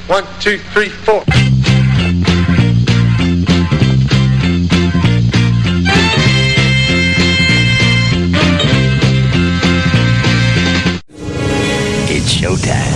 1, 2, 3, 4. It's showtime.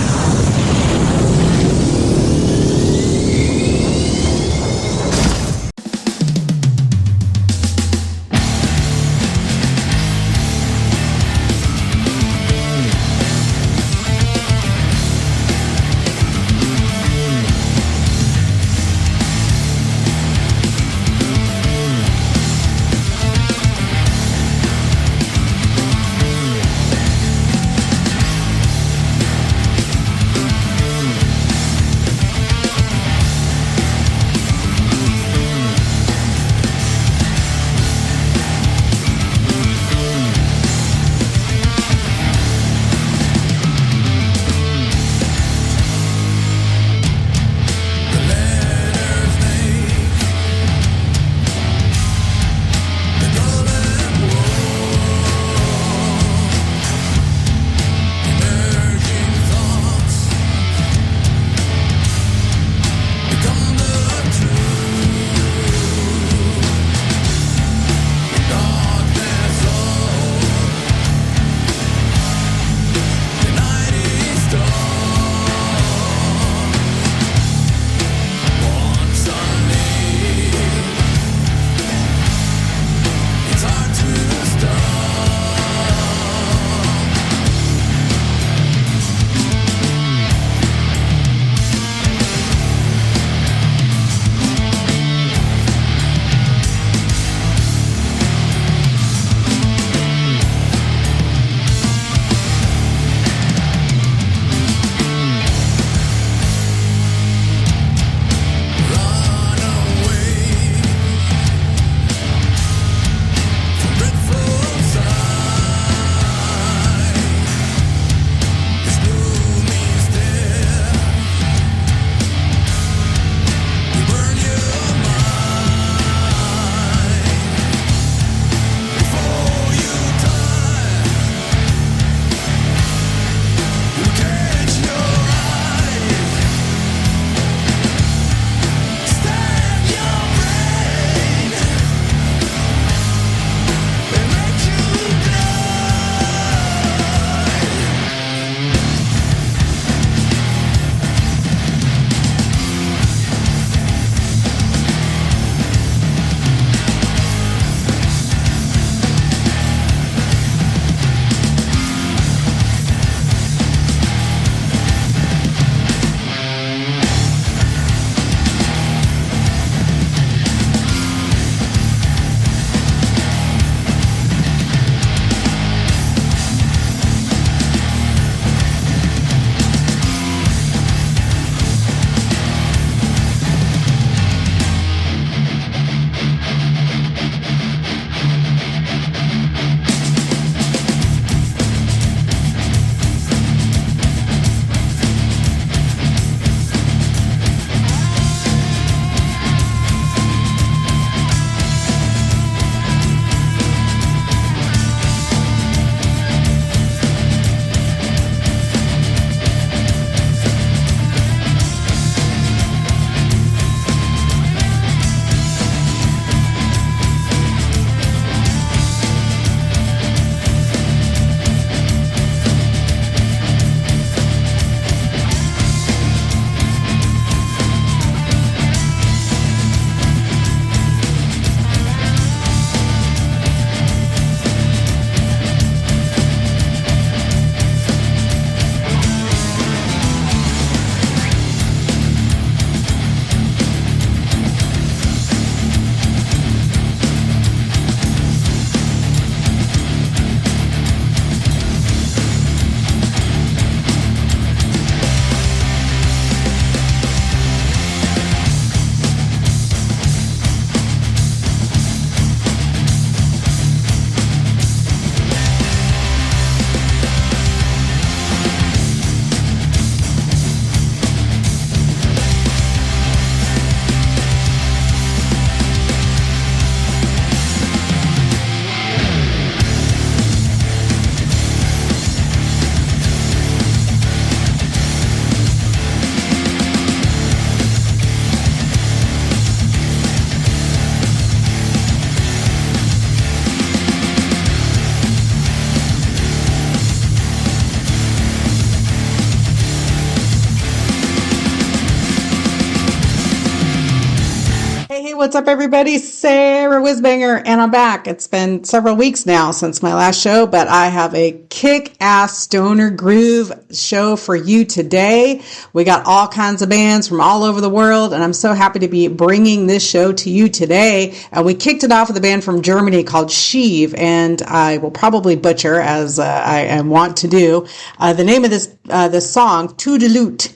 what's up, everybody? Sarah Whizbanger, and I'm back. It's been several weeks now since my last show, but I have a kick-ass stoner groove show for you today. We got all kinds of bands from all over the world, and I'm so happy to be bringing this show to you today. And we kicked it off with a band from Germany called Sheev, and I will probably butcher, as I want to do, the name of this song, Tout de Lutte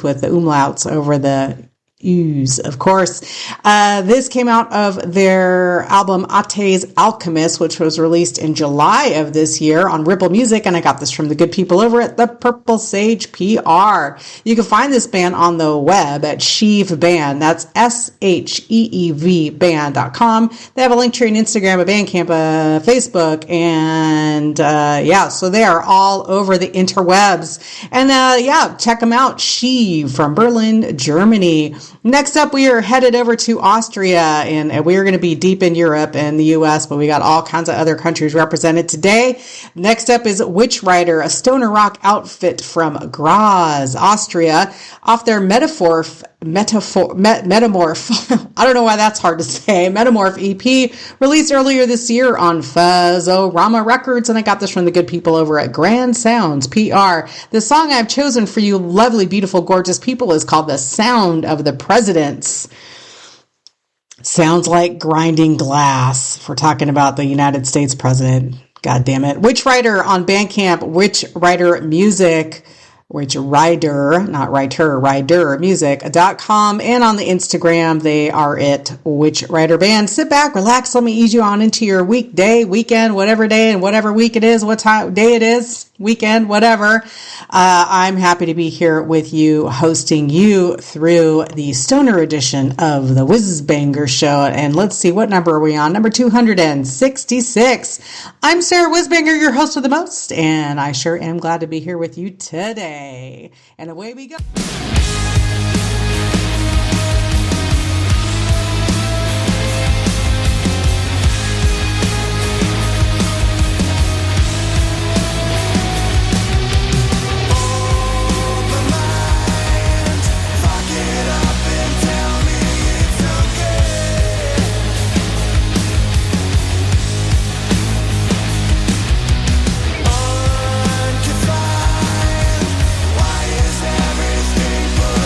with the umlauts over the U's, of course. This came out of their album Ate's Alchemist, which was released in July of this year on Ripple Music, and I got this from the good people over at the Purple Sage PR. You can find this band on the web at Sheev Band. That's SHEEV band.com. They have a link tree on Instagram, a Bandcamp, Facebook, and so they are all over the interwebs. And check them out. Sheev from Berlin, Germany. Next up, we are headed over to Austria, and we are going to be deep in Europe and the U.S., but we got all kinds of other countries represented today. Next up is Witchrider, a stoner rock outfit from Graz, Austria, off their Metamorph, I don't know why that's hard to say, Metamorph EP, released earlier this year on Fuzzorama Records, and I got this from the good people over at Grand Sounds PR. The song I've chosen for you lovely, beautiful, gorgeous people is called The Sound of the Presidents. Sounds like grinding glass if we're talking about the United States president. God damn it. Witchrider on Bandcamp, Witchrider Music, Witchrider, not writer, rider, music.com, and on the Instagram, they are at Witchrider Band. Sit back, relax, let me ease you on into your weekday, weekend, whatever day and whatever week it is, what time, day it is, weekend, whatever. I'm happy to be here with you, hosting you through the stoner edition of the Whizbanger Show. And let's see, what number are we on? Number 266. I'm Sarah Whizbanger, your host of the most, and I sure am glad to be here with you today. And away we go. Why is everything put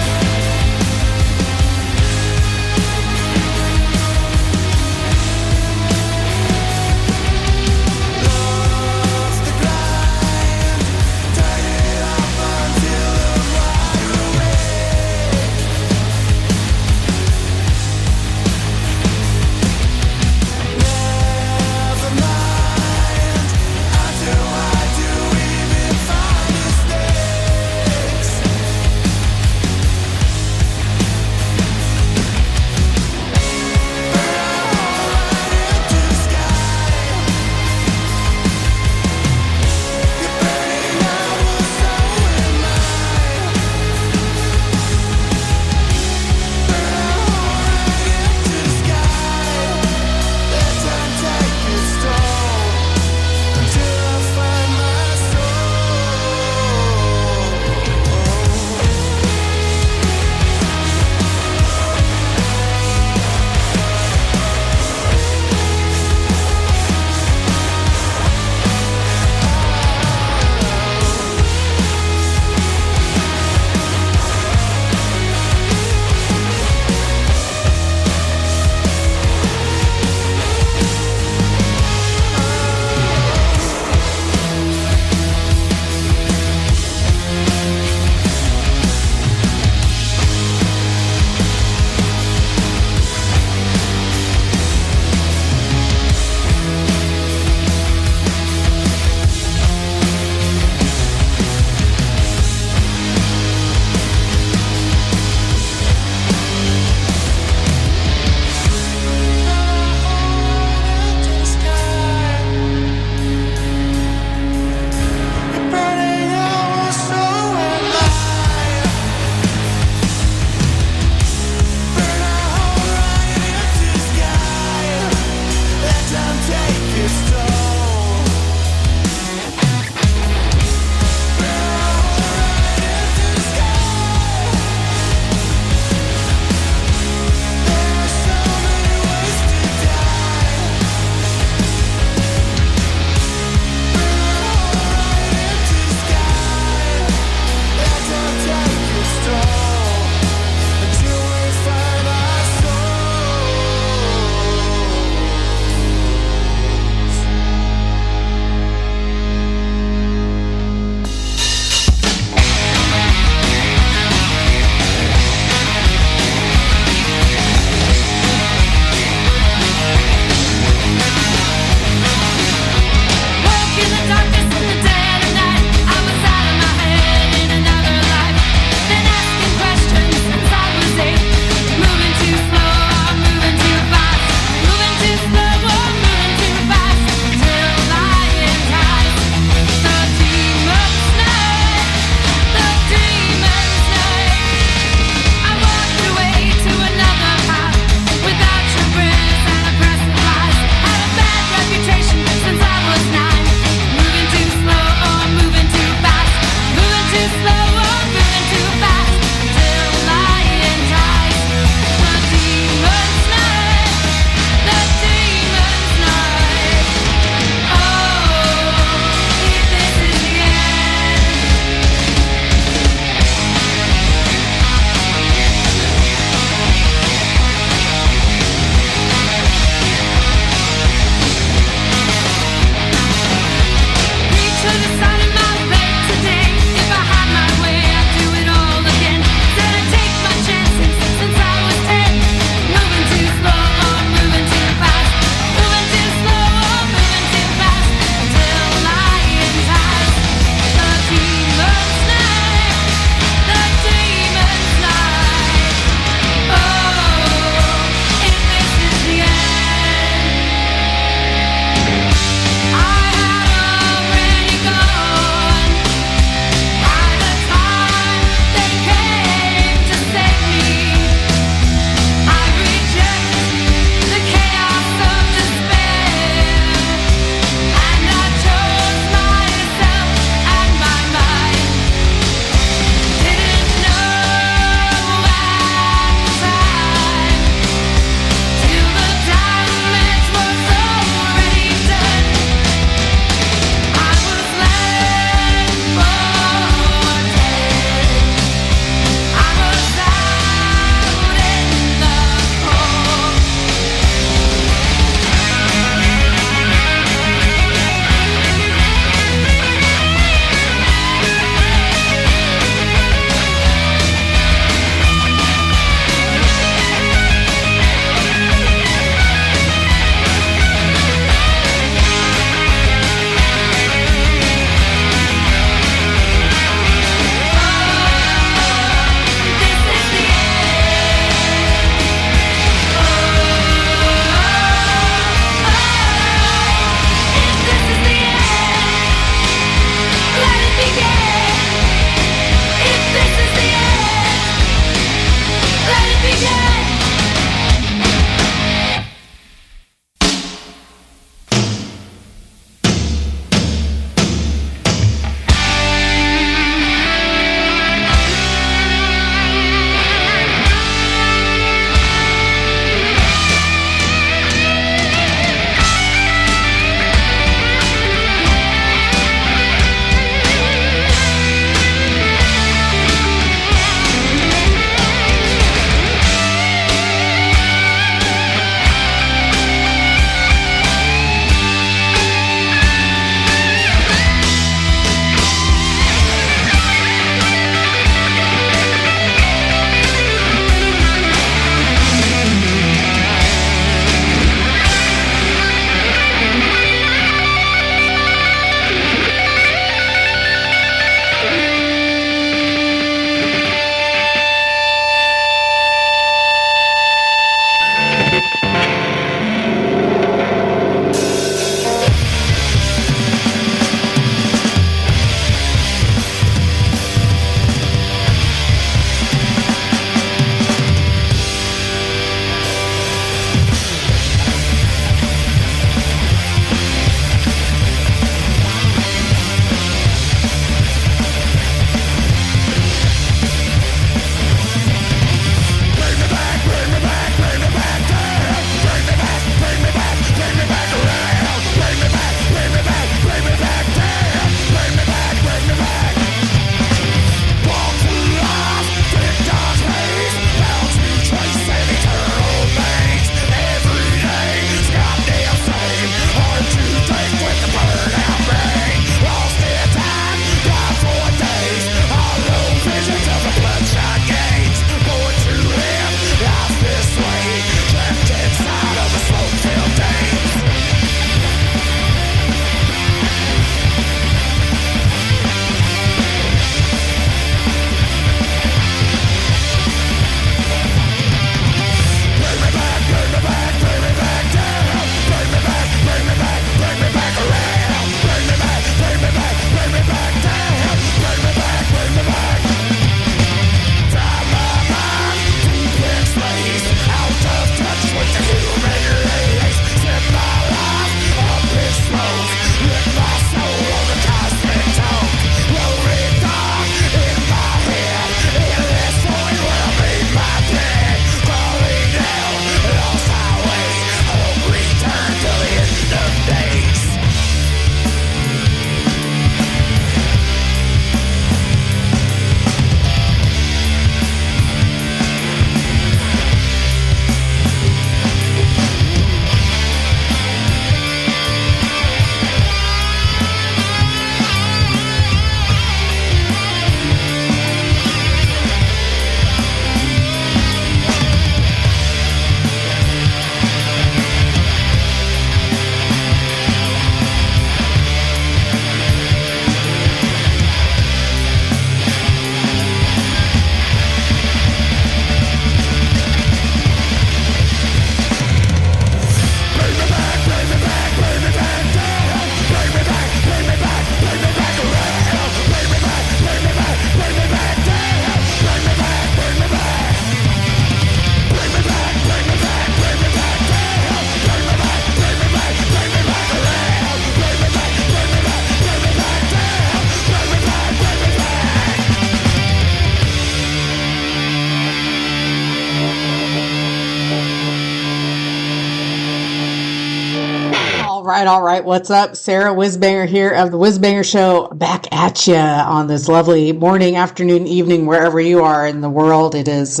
All right. What's up? Sarah Whizbanger here of the Whizbanger Show, back at you on this lovely morning, afternoon, evening, wherever you are in the world. It is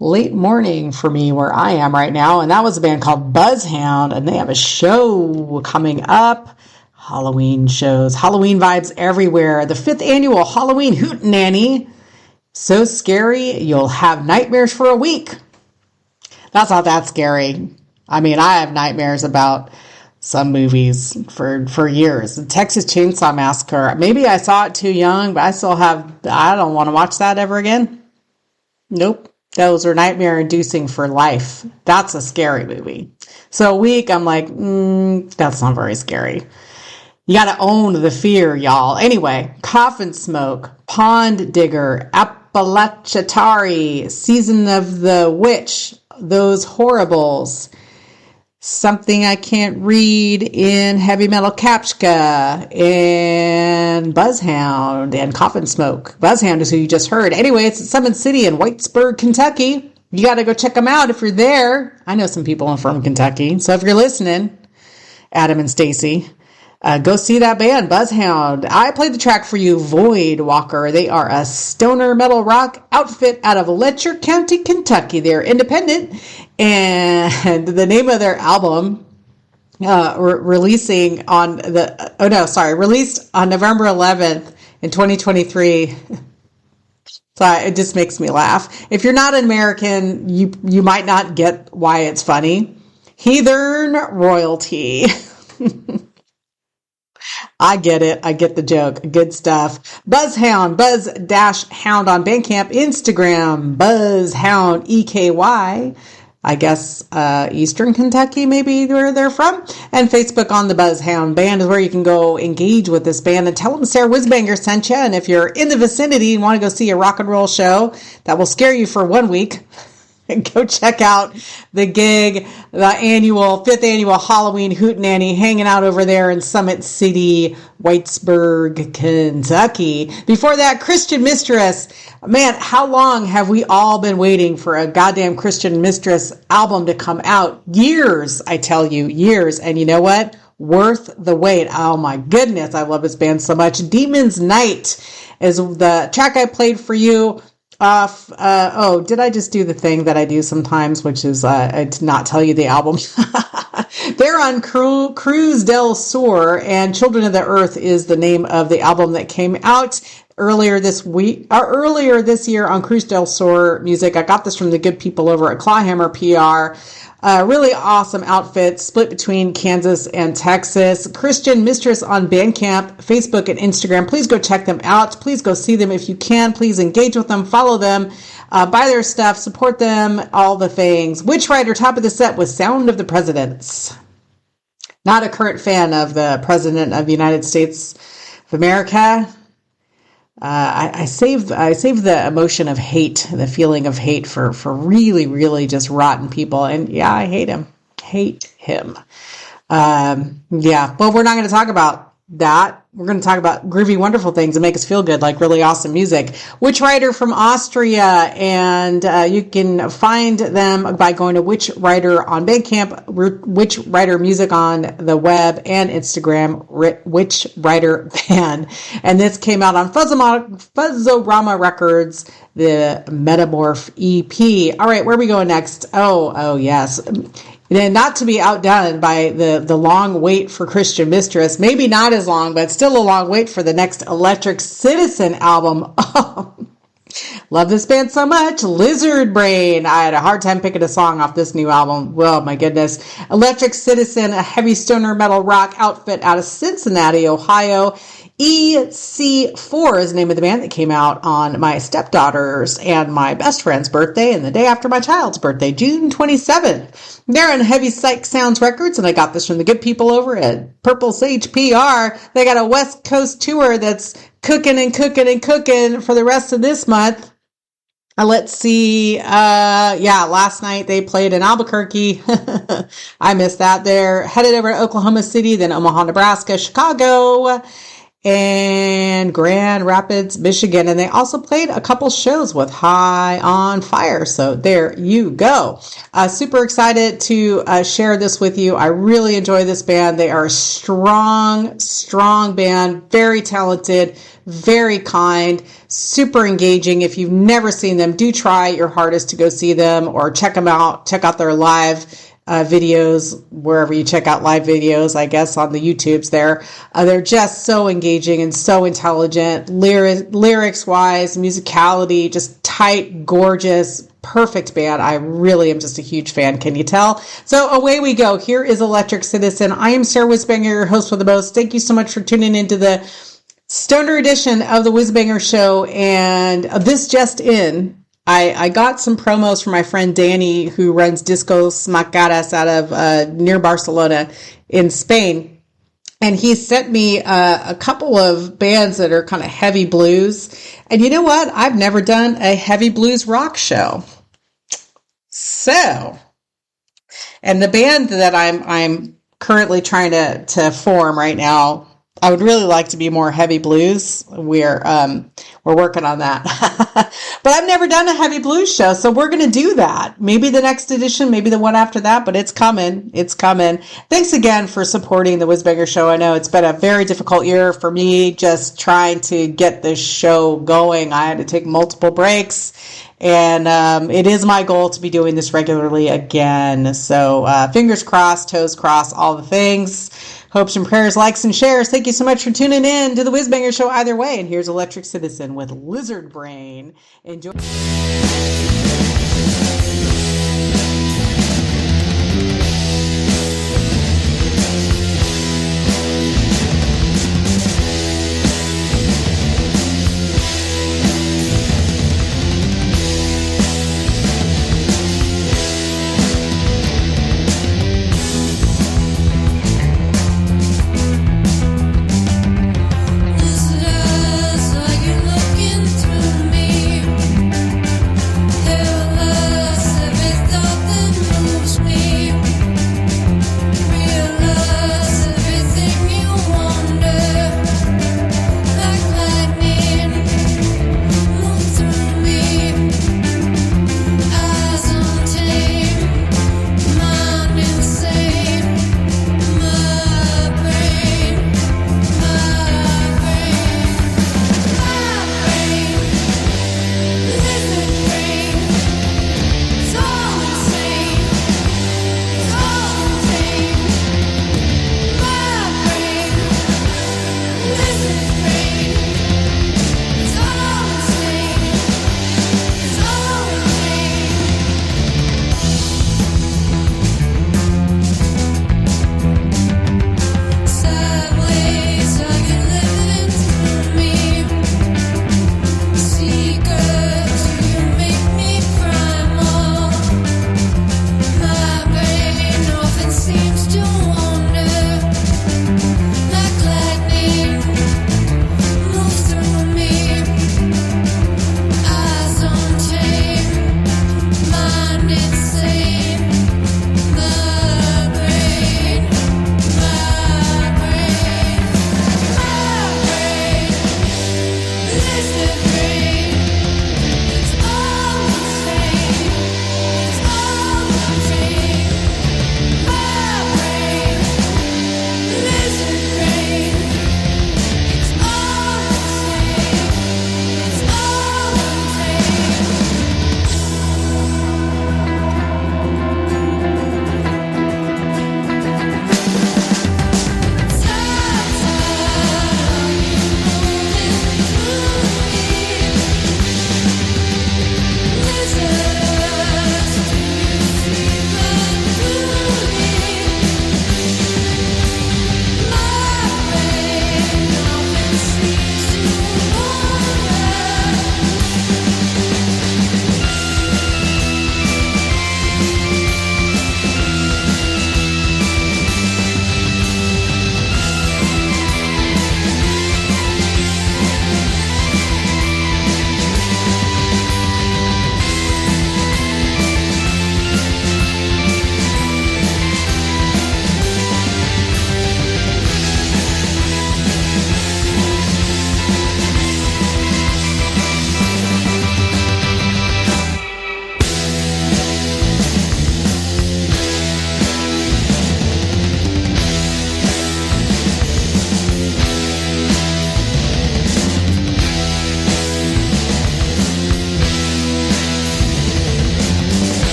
late morning for me where I am right now, and that was a band called Buzzhound, and they have a show coming up. Halloween shows, Halloween vibes everywhere. The 5th annual Halloween Hootenanny. So scary, you'll have nightmares for a week. That's not that scary. I mean, I have nightmares about some movies for years. The Texas Chainsaw Massacre. Maybe I saw it too young, but I don't want to watch that ever again. Nope. Those are nightmare inducing for life. That's a scary movie. So a week, I'm like, that's not very scary. You got to own the fear, y'all. Anyway, Coffin Smoke, Pond Digger, Appalachatari, Season of the Witch, Those Horribles, Something I Can't Read in Heavy Metal Kapchka, and Buzzhound and Coffin Smoke. Buzzhound is who you just heard. Anyway, it's at Summit City in Whitesburg, Kentucky. You got to go check them out if you're there. I know some people from Kentucky. So if you're listening, Adam and Stacy, go see that band, Buzzhound. I played the track for you, Void Walker. They are a stoner metal rock outfit out of Letcher County, Kentucky. They're independent, and the name of their album, released on November 11th in 2023. So it just makes me laugh. If you're not an American, you might not get why it's funny. Heathen Royalty. I get it. I get the joke. Good stuff. Buzzhound, Buzz-Hound on Bandcamp, Instagram, Buzzhound, EKY. I guess Eastern Kentucky, maybe where they're from. And Facebook on the Buzzhound Band is where you can go engage with this band and tell them Sarah Whizbanger sent you. And if you're in the vicinity and want to go see a rock and roll show that will scare you for 1 week, go check out the gig, the 5th annual Halloween Hootenanny, hanging out over there in Summit City, Whitesburg, Kentucky. Before that, Christian Mistress. Man, how long have we all been waiting for a goddamn Christian Mistress album to come out? Years, I tell you, years. And you know what? Worth the wait. Oh my goodness, I love this band so much. Demon's Night is the track I played for you. Did I just do the thing that I do sometimes, which is to not tell you the album? They're on Cruz del Sur, and Children of the Earth is the name of the album that came out earlier this year on Cruz del Sur Music. I got this from the good people over at Clawhammer PR. Really awesome outfit, split between Kansas and Texas. Christian Mistress on Bandcamp, Facebook, and Instagram. Please go check them out. Please go see them if you can. Please engage with them, follow them, buy their stuff, support them, all the things. Witchrider, top of the set with Sound of the Presidents. Not a current fan of the President of the United States of America. I save the emotion of hate, the feeling of hate for really, really just rotten people. And yeah, I hate him. But we're not going to talk about that. We're going to talk about groovy, wonderful things that make us feel good, like really awesome music. Witchrider from Austria, and you can find them by going to Witchrider on Bandcamp, Witchrider Music on the web and Instagram, Witchrider Band. And this came out on Fuzzorama Records, the Metamorph EP. All right, where are we going next? Oh yes. And not to be outdone by the long wait for Christian Mistress, maybe not as long, but still a long wait for the next Electric Citizen album. Love this band so much. Lizard Brain. I had a hard time picking a song off this new album. Oh my goodness. Electric Citizen, a heavy stoner metal rock outfit out of Cincinnati, Ohio. EC4 is the name of the band that came out on my stepdaughter's and my best friend's birthday and the day after my child's birthday, June 27th. They're on Heavy Psych Sounds Records, and I got this from the good people over at Purple Sage PR. They got a West Coast tour that's cooking for the rest of this month. Let's see. Last night they played in Albuquerque. I missed that. They're headed over to Oklahoma City, then Omaha, Nebraska, Chicago, in Grand Rapids, Michigan. And they also played a couple shows with High on Fire. So there you go. Super excited to share this with you. I really enjoy this band. They are a strong band, very talented, very kind, super engaging. If you've never seen them, do try your hardest to go see them or check them out. Check out their live videos, wherever you check out live videos, I guess on the YouTubes there. They're just so engaging and so intelligent, lyrics wise, musicality, just tight, gorgeous, perfect band. I really am just a huge fan. Can you tell? So away we go. Here is Electric Citizen. I am Sarah Whizbanger, your host for the most. Thank you so much for tuning into the Stoner edition of the Whizbanger Show. And this just in, I got some promos from my friend Danny, who runs Discos Macaras out of near Barcelona in Spain. And he sent me a couple of bands that are kind of heavy blues. And you know what? I've never done a heavy blues rock show. So, and the band that I'm currently trying to form right now, I would really like to be more heavy blues. We're working on that. But I've never done a heavy blues show, so we're going to do that. Maybe the next edition, maybe the one after that, but it's coming. It's coming. Thanks again for supporting the Whizbanger Show. I know it's been a very difficult year for me just trying to get this show going. I had to take multiple breaks, and it is my goal to be doing this regularly again. So fingers crossed, toes crossed, all the things. Hopes and prayers, likes and shares. Thank you so much for tuning in to the Whizbanger Show either way. And here's Electric Citizen with Lizard Brain. Enjoy. Looking through me,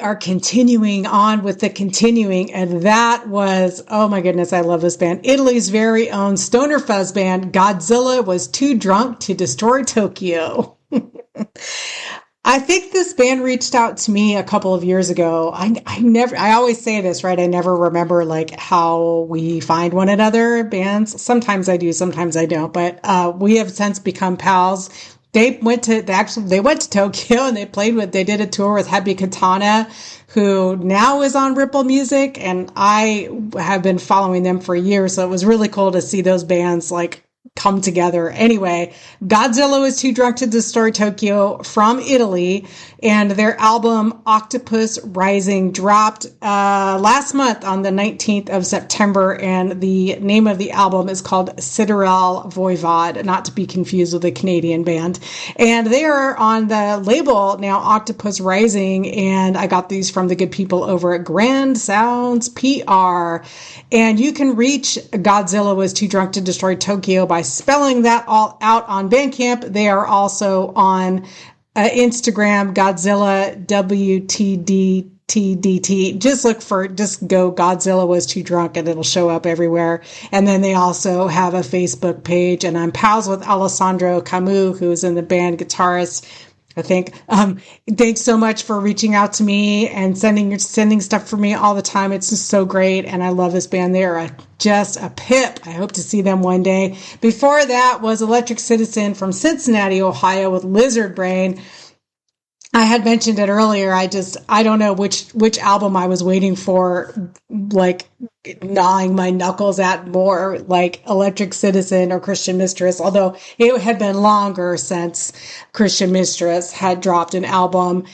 are continuing on with the continuing, and that was, oh my goodness, I love this band. Italy's very own stoner fuzz band, Godzilla Was Too Drunk to Destroy Tokyo. I think this band reached out to me a couple of years ago. I always say this, right? I never remember like how we find one another, bands. Sometimes I do, sometimes I don't, but we have since become pals. They went to Tokyo and they did a tour with Happy Katana, who now is on Ripple Music. And I have been following them for years. So it was really cool to see those bands like come together. Anyway, Godzilla Was Too Drunk to Destroy Tokyo from Italy, and their album Octopus Rising dropped last month on the 19th of September, and the name of the album is called Sideral Voivod, not to be confused with a Canadian band. And they are on the label now, Octopus Rising, and I got these from the good people over at Grand Sounds PR. And you can reach Godzilla Was Too Drunk to Destroy Tokyo by spelling that all out on Bandcamp. They are also on Instagram, Godzilla WTDTDT. Just go Godzilla Was Too Drunk and it'll show up everywhere. And then they also have a Facebook page, and I'm pals with Alessandro Camus, who's in the band, guitarist, I think. Thanks so much for reaching out to me and sending stuff for me all the time. It's just so great. And I love this band. They are just a pip. I hope to see them one day. Before that was Electric Citizen from Cincinnati, Ohio with Lizard Brain. I had mentioned it earlier. I don't know which album I was waiting for, like gnawing my knuckles at more, like Electric Citizen or Christian Mistress, although it had been longer since Christian Mistress had dropped an album.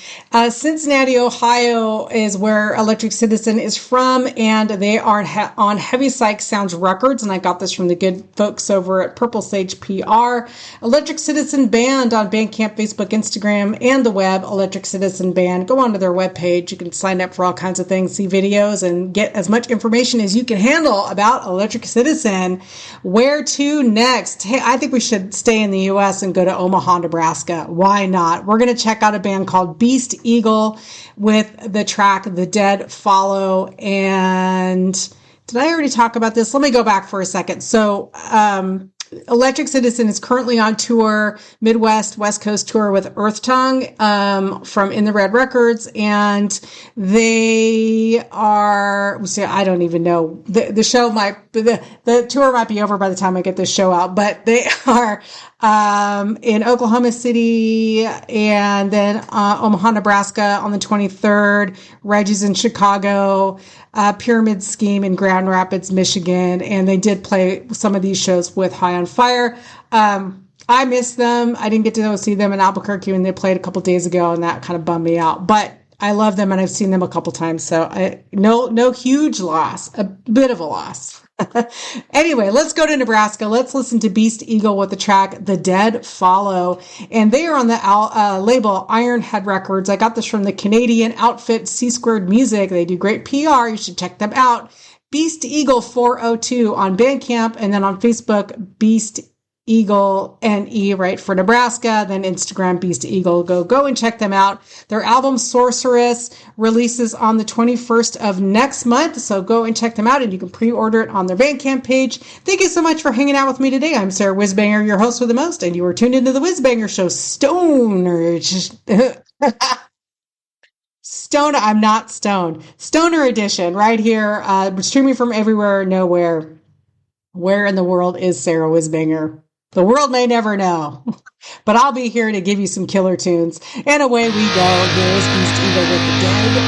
Cincinnati, Ohio is where Electric Citizen is from, and they are on Heavy Psych Sounds Records, and I got this from the good folks over at Purple Sage PR. Electric Citizen Band on Bandcamp, Facebook, Instagram, and the web, Electric Citizen Band. Go onto their webpage. You can sign up for all kinds of things, see videos, and get as much information as you can handle about Electric Citizen. Where to next? Hey, I think we should stay in the U.S. and go to Omaha, Nebraska. Why not? We're going to check out a band called Beast Eagle with the track The Dead Follow. And did I already talk about this? Let me go back for a second. So, Electric Citizen is currently on tour, Midwest, West Coast tour with Earth Tongue, from In the Red Records. And they are, I don't even know, the tour might be over by the time I get this show out, but they are, in Oklahoma City and then, Omaha, Nebraska on the 23rd, Reggie's in Chicago, Pyramid Scheme in Grand Rapids, Michigan. And they did play some of these shows with High on Fire. I missed them. I didn't get to go see them in Albuquerque when they played a couple days ago, and that kind of bummed me out. But I love them, and I've seen them a couple times. So no huge loss, a bit of a loss. Anyway, let's go to Nebraska. Let's listen to Beast Eagle with the track The Dead Follow. And they are on the label Ironhead Records. I got this from the Canadian outfit Csquared Music. They do great PR. You should check them out. Beast Eagle 402 on Bandcamp, and then on Facebook, Beast Eagle NE, right, for Nebraska, then Instagram Beast Eagle. Go and check them out. Their album Sorceress releases on the 21st of next month, so go and check them out, and you can pre-order it on their Bandcamp page. Thank you so much for hanging out with me today. I'm Sarah Whizbanger, your host with the most, and you were tuned into the Whizbanger Show. I'm not stoned. Stoner edition, right here, streaming from everywhere, nowhere. Where in the world is Sarah Whizbanger? The world may never know, but I'll be here to give you some killer tunes. And away we go. Here's Beast Eagle with The Dead.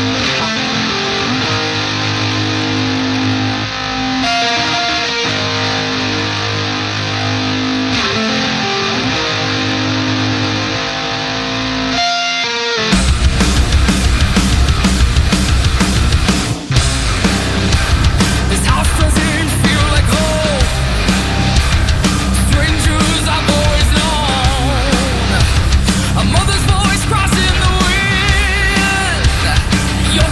Your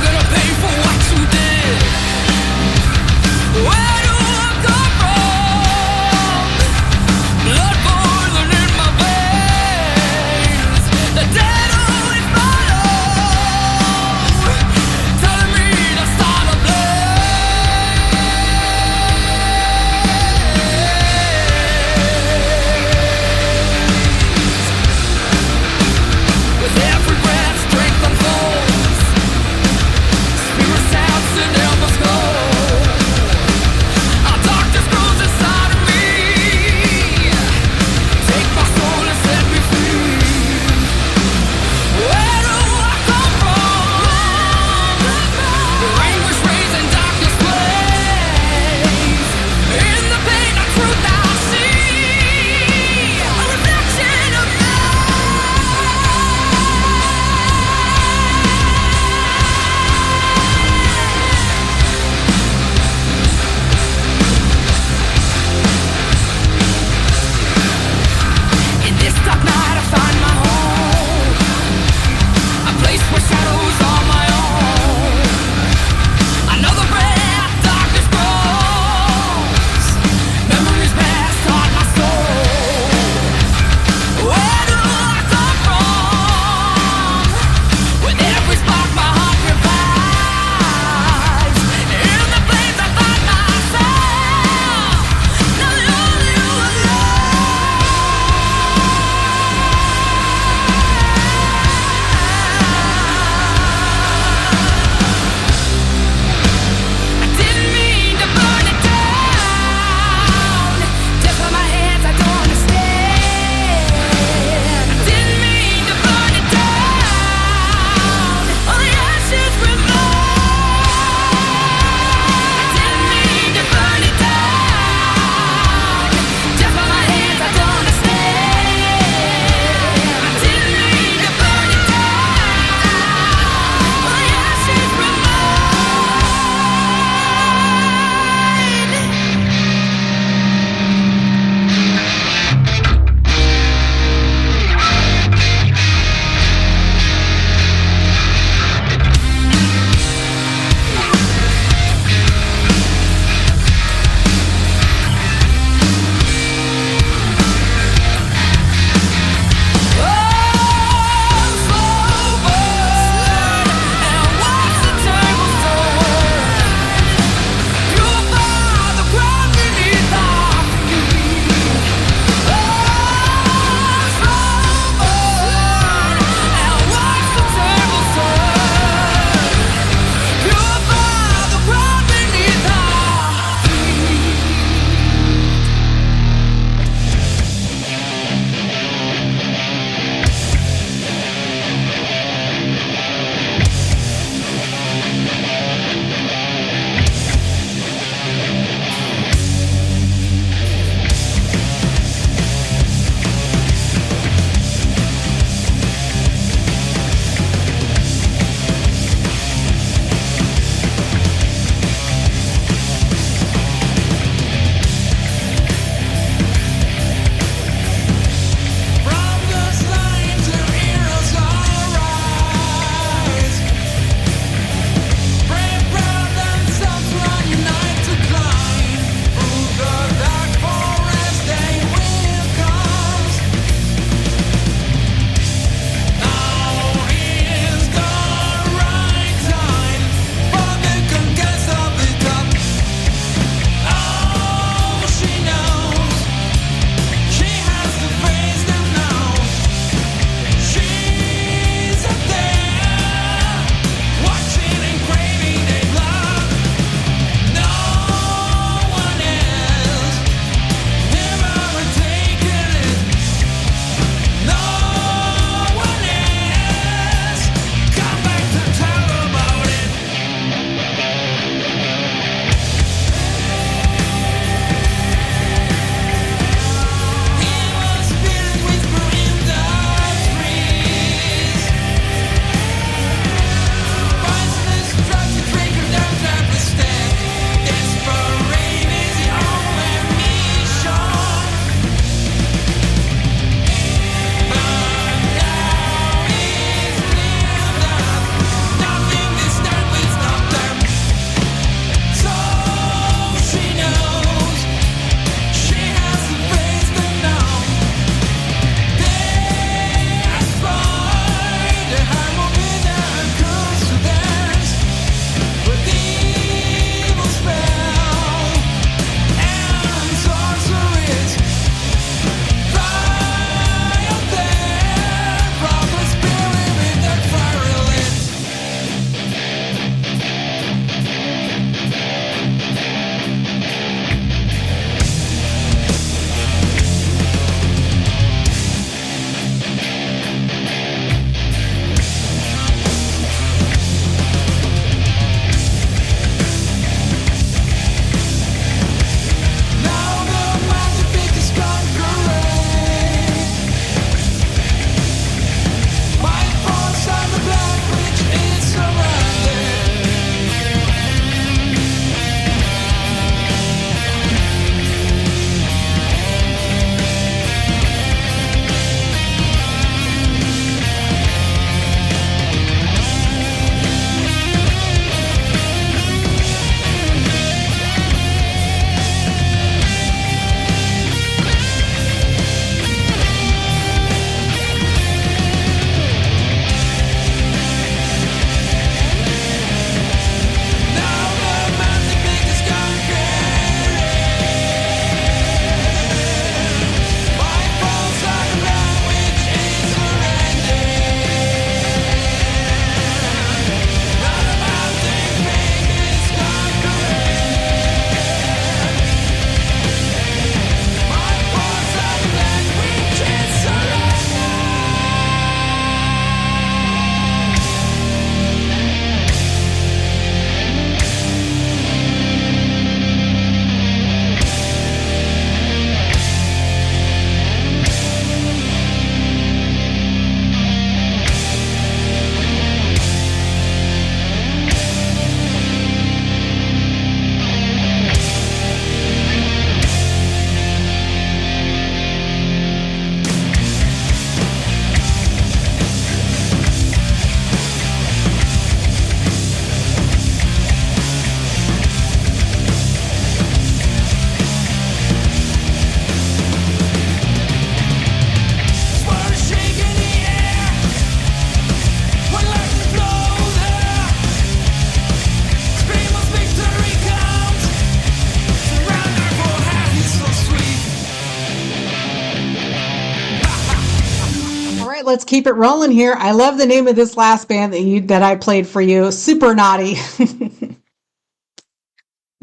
right, let's keep it rolling here. I love the name of this last band that I played for you, Supernaughty.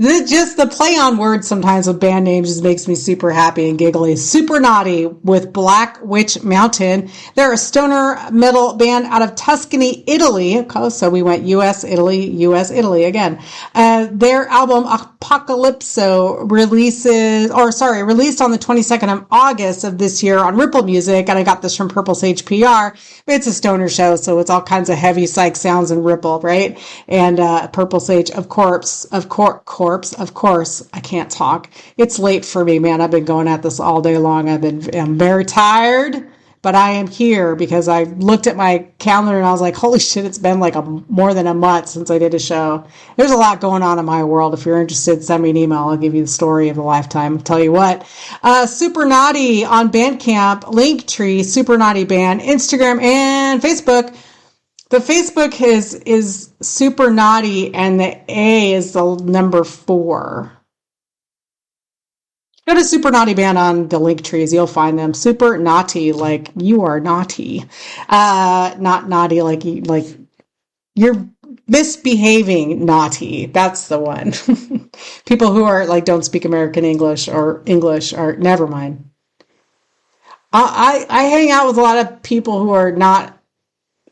Just the play on words sometimes with band names just makes me super happy and giggly. Supernaughty with Black Witch Mountain. They're a stoner metal band out of Tuscany, Italy. So we went US, Italy again. Their album Apocalypso released on the 22nd of August of this year on Ripple Music. And I got this from Purple Sage PR. It's a stoner show, so it's all kinds of heavy psych sounds and Ripple, right? And Purple Sage, of course, I can't talk. It's late for me, man. I've been going at this all day long. I'm very tired, but I am here because I looked at my calendar and I was like, holy shit, it's been like more than a month since I did a show. There's a lot going on in my world. If you're interested, send me an email. I'll give you the story of a lifetime. I'll tell you what. Supernaughty on Bandcamp, Linktree, Supernaughty Band, Instagram, and Facebook. The Facebook is Supernaughty, and the A is the number 4. Go to Supernaughty Band on the link trees. You'll find them. Super naughty, like you are naughty. Not naughty, like you're misbehaving naughty. That's the one. People who are like don't speak American English or never mind. I hang out with a lot of people who are not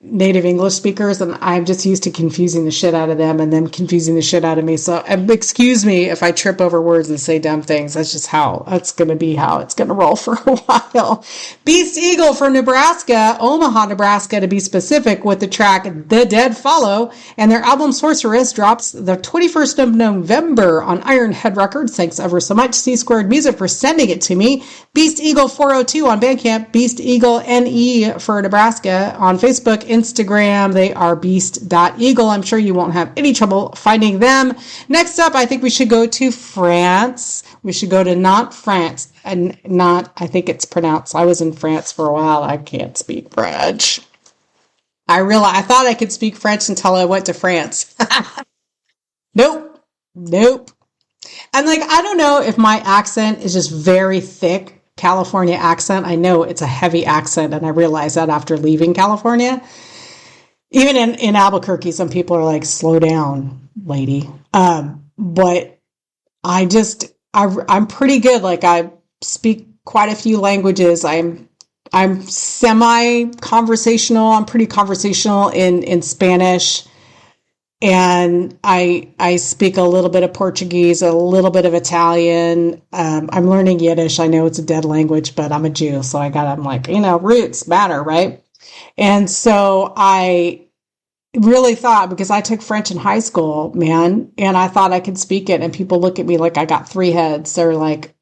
native English speakers, and I'm just used to confusing the shit out of them and them confusing the shit out of me. So excuse me if I trip over words and say dumb things. That's just how it's going to roll for a while. Beast Eagle from Nebraska, Omaha, Nebraska to be specific, with the track The Dead Follow, and their album Sorceress drops the 21st of November on Ironhead Records. Thanks ever so much, Csquared Music, for sending it to me. Beast Eagle 402 on Bandcamp, Beast Eagle NE for Nebraska on Facebook, Instagram. They are beast.eagle. I'm sure you won't have any trouble finding them. Next up, I think we should go to France. We should go to Nantes, France. And not, I think it's pronounced. I was in France for a while. I can't speak French. I thought I could speak French until I went to France. Nope. And I don't know if my accent is just very thick. California accent. I know it's a heavy accent, and I realized that after leaving California. Even in Albuquerque, some people are like, slow down, lady. But I'm pretty good. Like, I speak quite a few languages. I'm semi-conversational. I'm pretty conversational in Spanish. And I speak a little bit of Portuguese, a little bit of Italian. I'm learning Yiddish. I know it's a dead language, but I'm a Jew, so I'm like, roots matter, right? And so I really thought, because I took French in high school, man, and I thought I could speak it, and people look at me like I got 3 heads. They're like,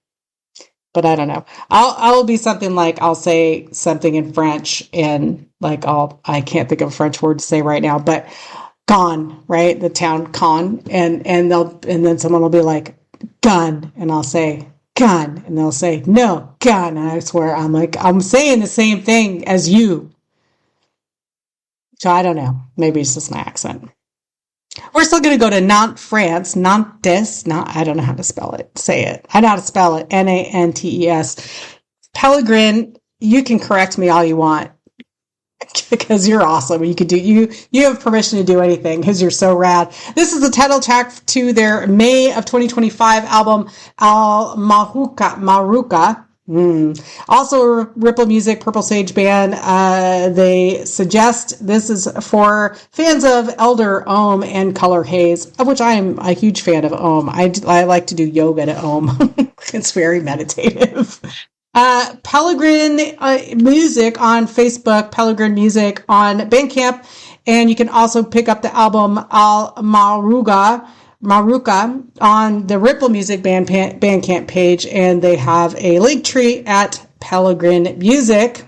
but I don't know. I'll be something like, I'll say something in French, and I can't think of a French word to say right now, but Caen, right? The town Caen, and then someone will be like, gun, and I'll say gun, and they'll say no, gun, and I swear I'm saying the same thing as you. So I don't know. Maybe it's just my accent. We're still going to go to Nantes, France. Nantes. I don't know how to spell it. Say it. I know how to spell it. Nantes. Pelegrin. You can correct me all you want, because you're awesome. You have permission to do anything because you're so rad. This is the title track to their May of 2025 album, Al Maruka. Also Ripple Music, Purple Sage Band. They suggest this is for fans of Elder Ohm and Color Haze, of which I am a huge fan of Ohm. I like to do yoga to Ohm. It's very meditative. Pelegrin Music on Facebook, Pelegrin Music on Bandcamp, and you can also pick up the album Al Maruka on the Ripple Music Bandcamp page, and they have a link tree at Pelegrin Music.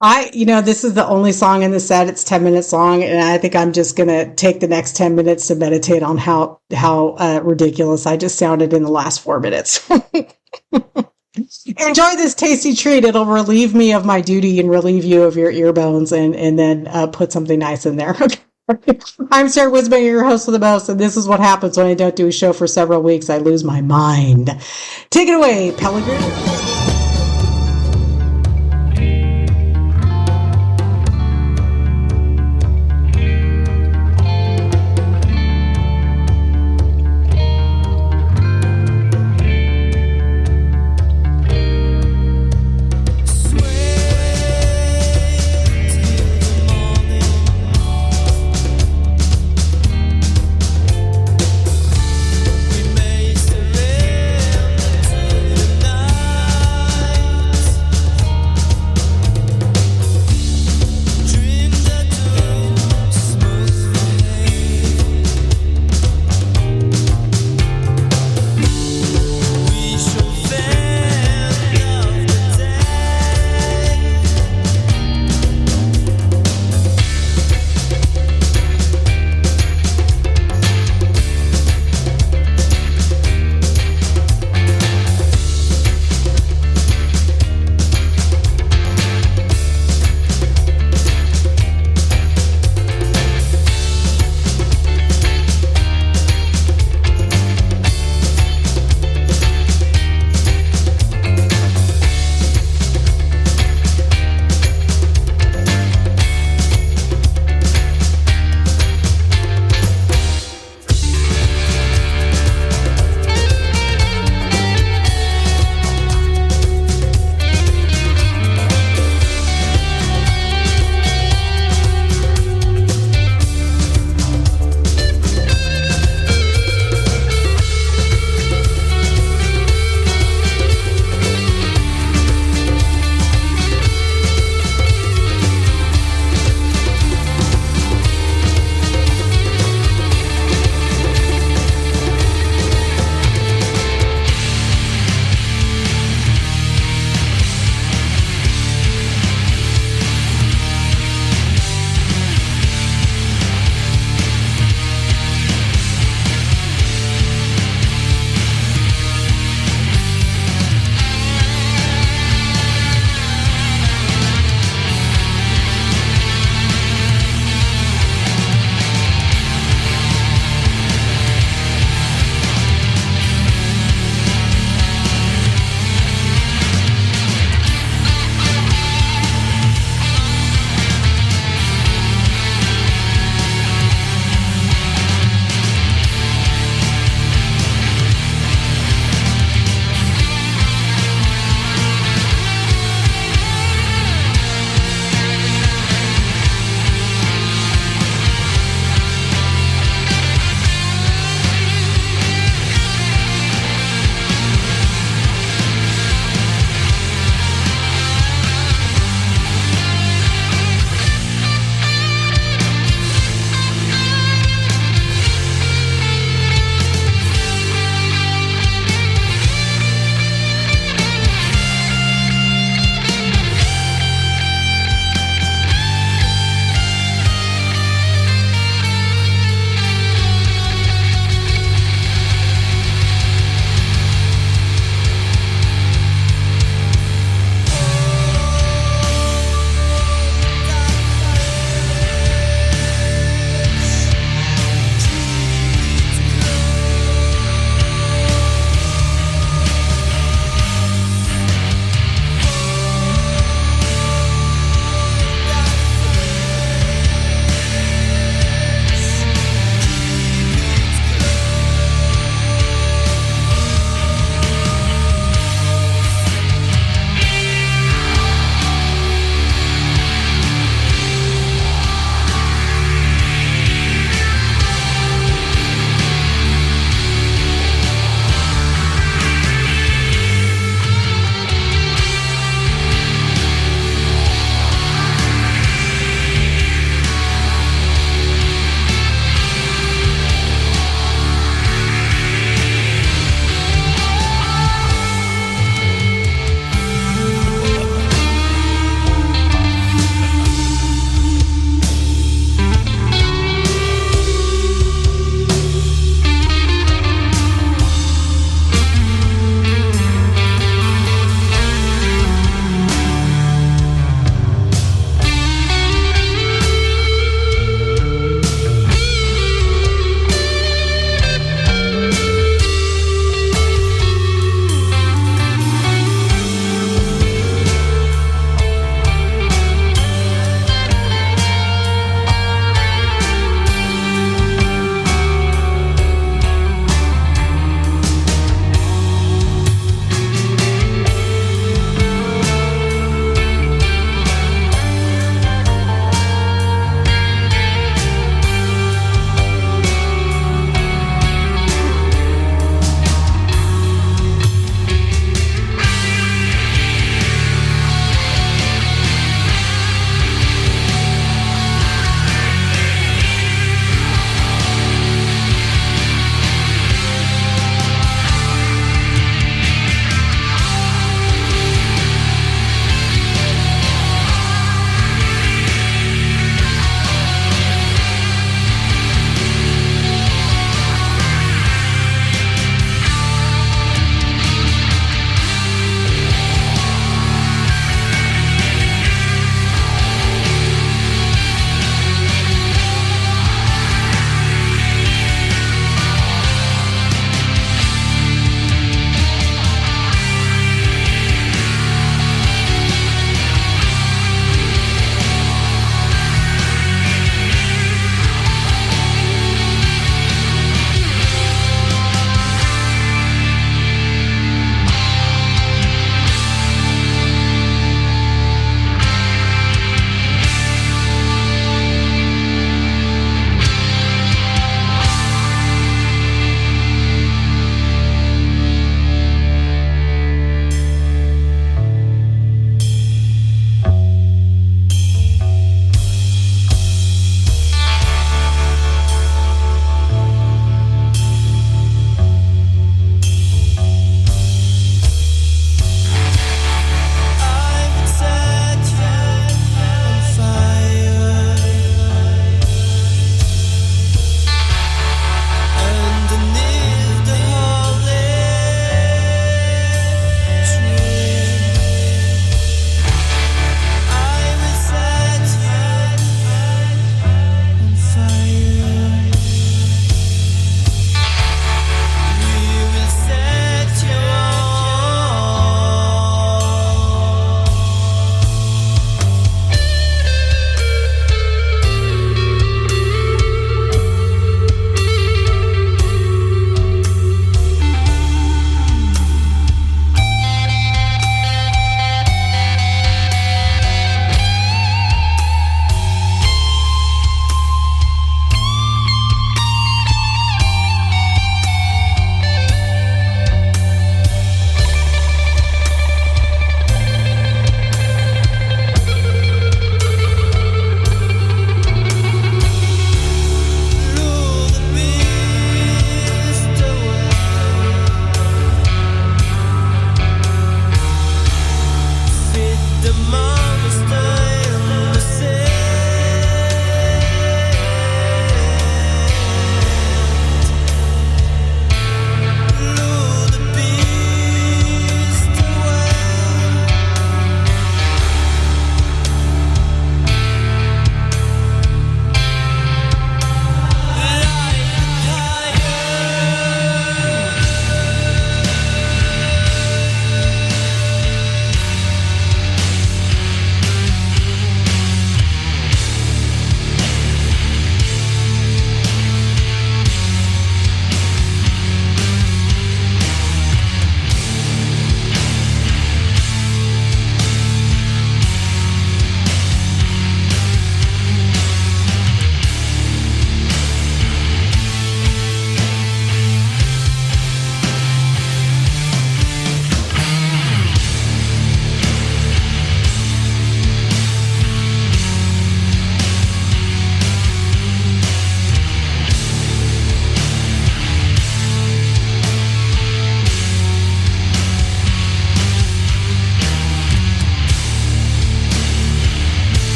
This is the only song in the set. It's 10 minutes long, and I think I'm just going to take the next 10 minutes to meditate on how ridiculous I just sounded in the last 4 minutes. Enjoy this tasty treat. It'll relieve me of my duty and relieve you of your ear bones, and then put something nice in there. I'm Sarah Whizbanger, your host of the most, and this is what happens when I don't do a show for several weeks. I lose my mind. Take it away, Pelegrin.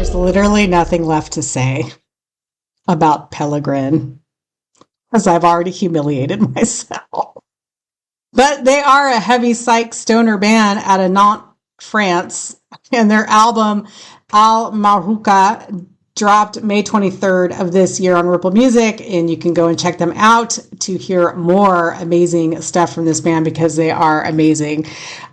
There's literally nothing left to say about Pelegrin, because I've already humiliated myself. But they are a heavy psych stoner band out of Nantes, France, and their album Al Maruca dropped May 23rd of this year on Ripple Music, and you can go and check them out to hear more amazing stuff from this band because they are amazing.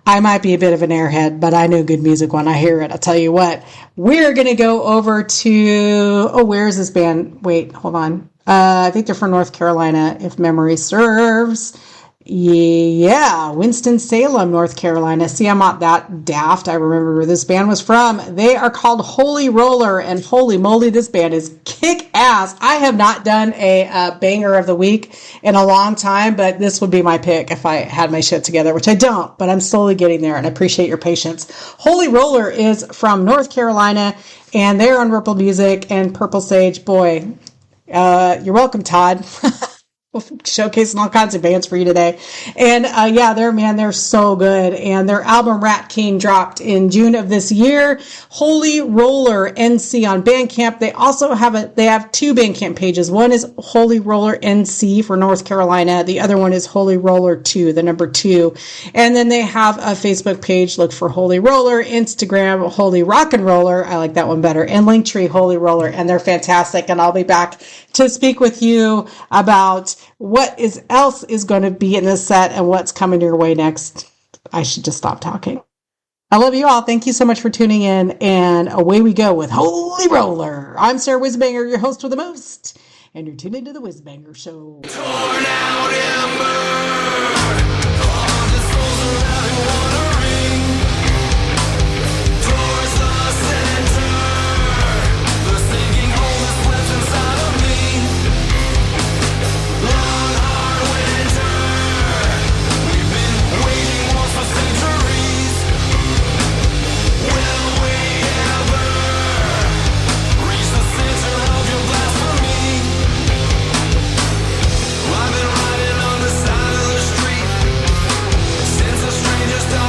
I might be a bit of an airhead, but I know good music when I hear it. I'll tell you what, we're going to go over to, where's this band? Wait, hold on. I think they're from North Carolina, if memory serves. Yeah, Winston-Salem, North Carolina. See, I'm not that daft. I remember where this band was from. They are called Holyroller, and holy moly, this band is kick-ass. I have not done a banger of the week in a long time, but this would be my pick if I had my shit together, which I don't, but I'm slowly getting there, and I appreciate your patience. Holyroller is from North Carolina, and they're on Ripple Music and Purple Sage. Boy, you're welcome, Todd. Showcasing all kinds of bands for you today. And they're so good. And their album Rat King dropped in June of this year. Holyroller NC on Bandcamp. They also have two Bandcamp pages. One is Holyroller NC for North Carolina. The other one is Holyroller 2, the number 2. And then they have a Facebook page. Look for Holyroller. Instagram, Holy Rock and Roller. I like that one better. And Linktree Holyroller. And they're fantastic. And I'll be back to speak with you about what else is going to be in this set and what's coming your way next. I should just stop talking. I love you all. Thank you so much for tuning in. And away we go with Holyroller. I'm Sarah Whizbanger, your host for the most. And you're tuned into the Whizbanger Show. Torn out ember. All the souls around who wandering towards the center. The sinking hole that's left inside of me. Long hard winter. We've been waging wars for centuries. Will we ever reach the center of your blasphemy? I've been riding on the side of the street since a stranger started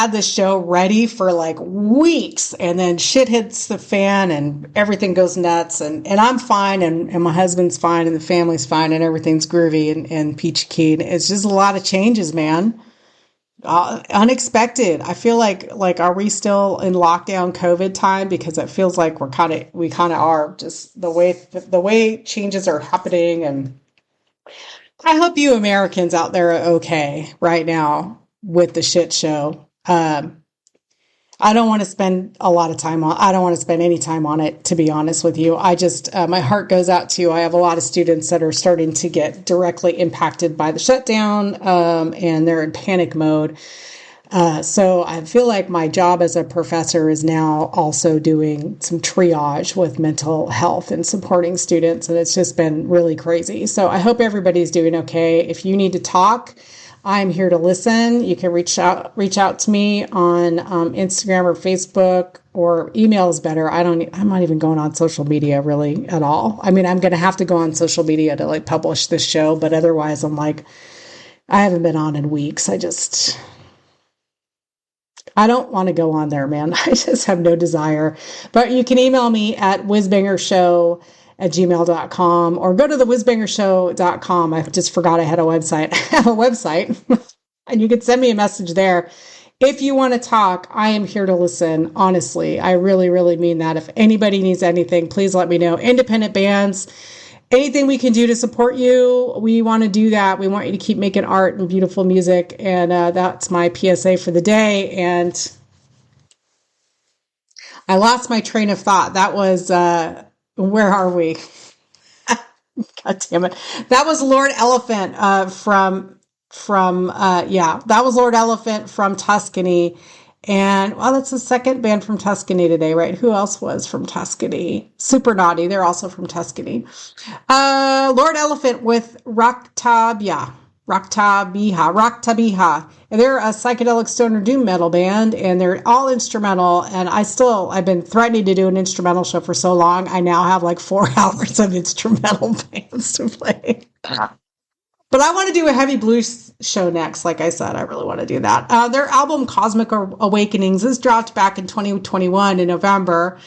had this show ready for like weeks, and then shit hits the fan and everything goes nuts, and I'm fine, and my husband's fine, and the family's fine, and everything's groovy and peachy keen. It's just a lot of changes, man. Unexpected. I feel like are we still in lockdown COVID time? Because it feels like we kind of are, just the way changes are happening. And I hope you Americans out there are okay right now with the shit show. I don't want to spend I don't want to spend any time on it, to be honest with you. I just, my heart goes out to, I have a lot of students that are starting to get directly impacted by the shutdown, and they're in panic mode. So I feel like my job as a professor is now also doing some triage with mental health and supporting students. And it's just been really crazy. So I hope everybody's doing okay. If you need to talk, I'm here to listen. You can reach out to me on Instagram or Facebook, or email is better. I'm not even going on social media really at all. I mean, I'm going to have to go on social media to like publish this show, but otherwise I'm like, I haven't been on in weeks. I don't want to go on there, man. I just have no desire. But you can email me at whizbangershow@gmail.com, or go to the whizbangershow.com. I just forgot I had a website. I have a website, and you can send me a message there. If you want to talk, I am here to listen. Honestly, I really, really mean that. If anybody needs anything, please let me know. Independent bands, anything we can do to support you, we want to do that. We want you to keep making art and beautiful music. And that's my PSA for the day. And I lost my train of thought. That was, where are we? God damn it. That was Lord Elephant that was Lord Elephant from Tuscany. And, well, that's the second band from Tuscany today, right? Who else was from Tuscany? Supernaughty. They're also from Tuscany. Lord Elephant with Raktabiha. And they're a psychedelic stoner doom metal band, and they're all instrumental. And I've been threatening to do an instrumental show for so long. I now have like 4 hours of instrumental bands to play. But I want to do a heavy blues show next. Like I said, I really want to do that. Their album Cosmic Awakenings is dropped back in 2021 in November.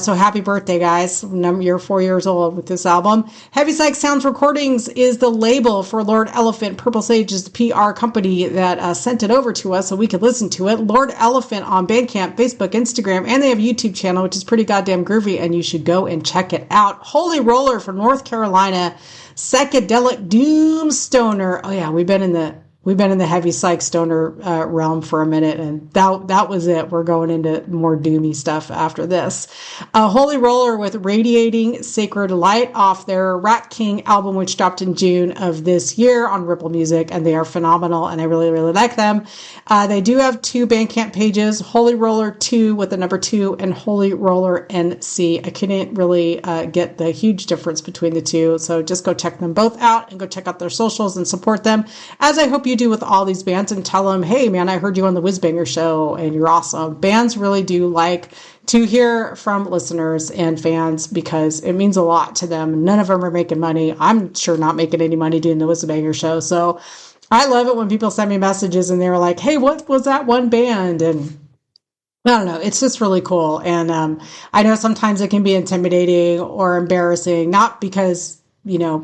So happy birthday, guys. You're 4 years old with this album. Heavy Psych Sounds Recordings is the label for Lord Elephant. Purple Sage is the PR company that sent it over to us so we could listen to it. Lord Elephant on Bandcamp, Facebook, Instagram, and they have a YouTube channel, which is pretty goddamn groovy, and you should go and check it out. Holyroller from North Carolina. Psychedelic doom stoner. Oh yeah, we've been in the heavy psych stoner realm for a minute, and that was it. We're going into more doomy stuff after this. Holyroller with Radiating Sacred Light off their Rat King album, which dropped in June of this year on Ripple Music, and they are phenomenal, and I really, really like them. They do have 2 Bandcamp pages, Holyroller 2 with the number 2 and Holyroller NC. I couldn't really get the huge difference between the two, so just go check them both out and go check out their socials and support them, as I hope you do with all these bands, and tell them, hey man, I heard you on the Whizbanger show and you're awesome. Bands really do like to hear from listeners and fans because it means a lot to them. None of them are making money. I'm sure not making any money doing the Whizbanger show. So I love it when people send me messages and they're like, hey, what was that one band? And I don't know. It's just really cool. And I know sometimes it can be intimidating or embarrassing, not because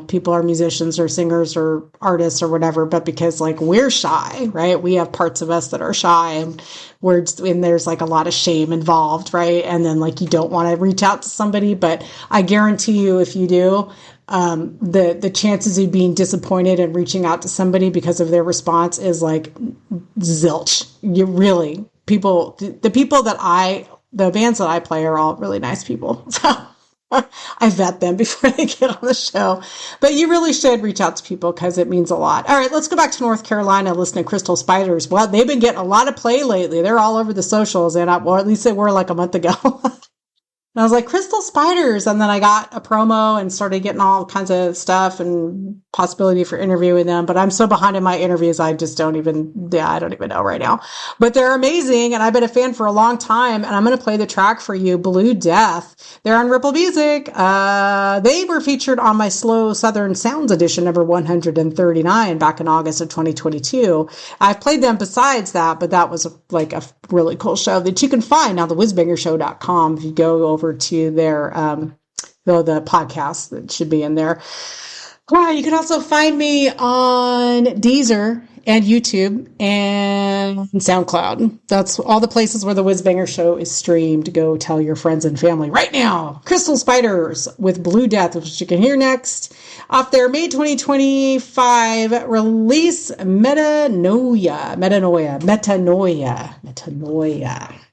people are musicians or singers or artists or whatever, but because like we're shy, right? We have parts of us that are shy, and there's like a lot of shame involved, right? And then like you don't want to reach out to somebody, but I guarantee you, if you do, the chances of being disappointed and reaching out to somebody because of their response is like zilch. You really, the bands that I play are all really nice people. So I vet them before they get on the show. But you really should reach out to people because it means a lot. All right, let's go back to North Carolina and listen to Crystal Spiders. Well, they've been getting a lot of play lately. They're all over the socials, and at least they were like a month ago. And I was like, crystal spiders. And then I got a promo and started getting all kinds of stuff and possibility for interviewing them. But I'm so behind in my interviews, I don't even know right now. But they're amazing. And I've been a fan for a long time. And I'm going to play the track for you, Blue Death. They're on Ripple Music. They were featured on my Slow Southern Sounds edition, number 139, back in August of 2022. I've played them besides that, but that was like a really cool show that you can find now, the whizbangershow.com. If you go over to their the podcast that should be in there. You can also find me on Deezer and YouTube and SoundCloud. That's all the places where the Whizbanger Show is streamed. Go tell your friends and family right now. Crystal Spiders with Blue Death, which you can hear next. Off their May 2025 release, Metanoia.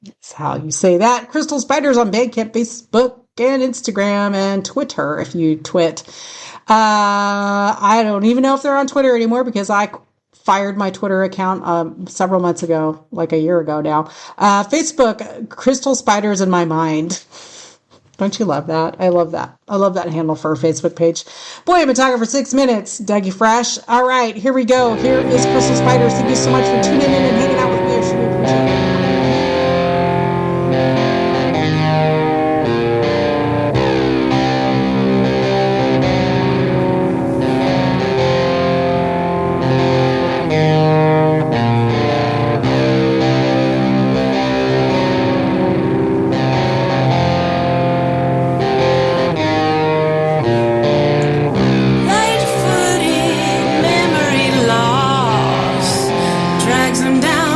That's how you say that. Crystal Spiders on Bandcamp, Facebook, and Instagram, and Twitter if you twit. I don't even know if they're on Twitter anymore because I fired my Twitter account several months ago, like a year ago now. Facebook, Crystal Spiders in My Mind. Don't you love that? I love that. I love that handle for a Facebook page. Boy, I've been talking for 6 minutes, Dougie Fresh. All right, here we go. Here is Crystal Spiders. Thank you so much for tuning in and hanging out with me. I sure appreciate it. Light-footed memory loss drags them down.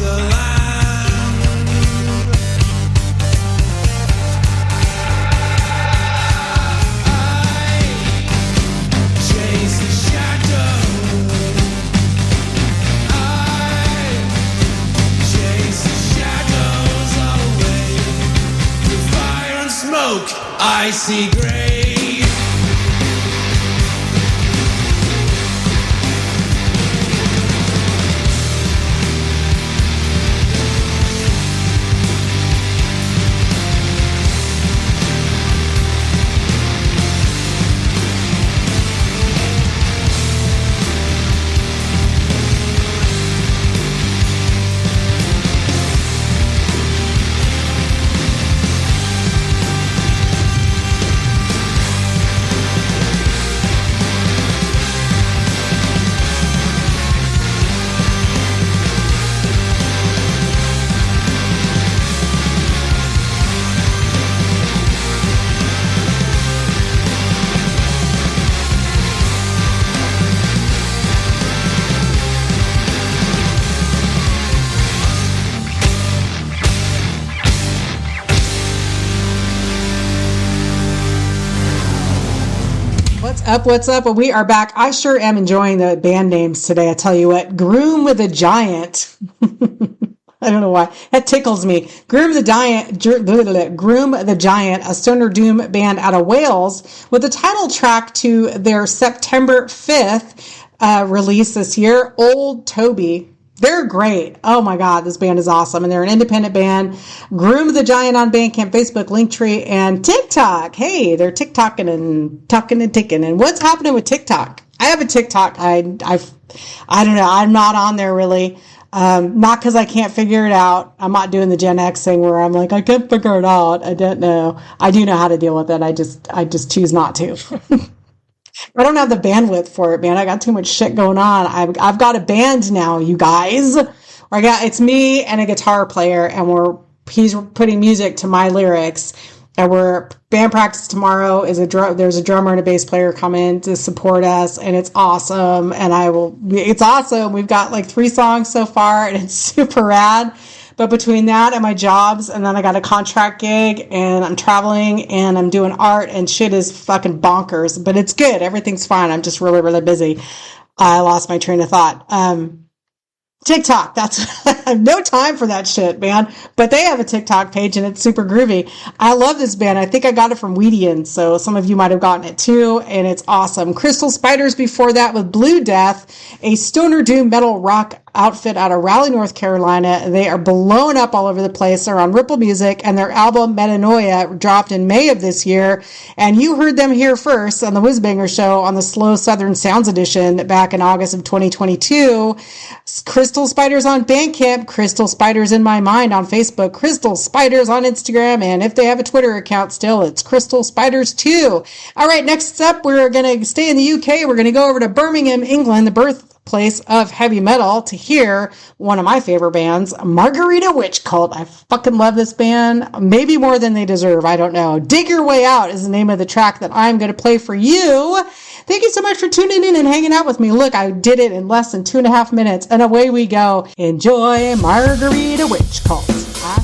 the land. I chase the shadow. I chase the shadows away. With fire and smoke, I see gray. What's up? Well, we are back. I sure am enjoying the band names today. I tell you what, Groom with a Giant. I don't know why. That tickles me. Groom the Giant, a stoner doom band out of Wales, with the title track to their September 5th release this year, Old Toby. They're great. Oh my God, this band is awesome. And they're an independent band. Groom the Giant on Bandcamp, Facebook, Linktree, and TikTok. Hey, they're TikToking and tucking and ticking. And what's happening with TikTok? I have a TikTok. I don't know. I'm not on there really. Not because I can't figure it out. I'm not doing the Gen X thing where I'm like, I can't figure it out. I don't know. I do know how to deal with it. I just choose not to. I don't have the bandwidth for it, man. I got too much shit going on. I've got a band now, you guys. It's me and a guitar player, and he's putting music to my lyrics. And we're band practice tomorrow. There's a drummer and a bass player coming to support us, and it's awesome. It's awesome. We've got like 3 songs so far, and it's super rad. But between that and my jobs, and then I got a contract gig, and I'm traveling, and I'm doing art, and shit is fucking bonkers. But it's good. Everything's fine. I'm just really, really busy. I lost my train of thought. TikTok, I have no time for that shit, man. But they have a TikTok page and it's super groovy. I love this band. I think I got it from Weedian, so some of you might have gotten it too, and it's awesome. Crystal Spiders before that with Blue Death, a stoner doom metal rock outfit out of Raleigh, North Carolina. They are blown up all over the place. They're on Ripple Music, and their album Metanoia dropped in May of this year. And you heard them here first on the Whizbanger show on the Slow Southern Sounds edition back in August of 2022. Crystal Spiders on Bandcamp, Crystal Spiders in My Mind on Facebook, Crystal Spiders on Instagram, and if they have a Twitter account still, it's Crystal Spiders 2. All right, next up, we're going to stay in the UK. We're going to go over to Birmingham, England, the birthplace of heavy metal, to hear one of my favorite bands, Margarita Witchcult. I fucking love this band, maybe more than they deserve. I don't know. Dig Your Way Out is the name of the track that I'm going to play for you. Thank you so much for tuning in and hanging out with me. Look, I did it in less than 2.5 minutes, and away we go. Enjoy Margarita Witchcult. Yeah.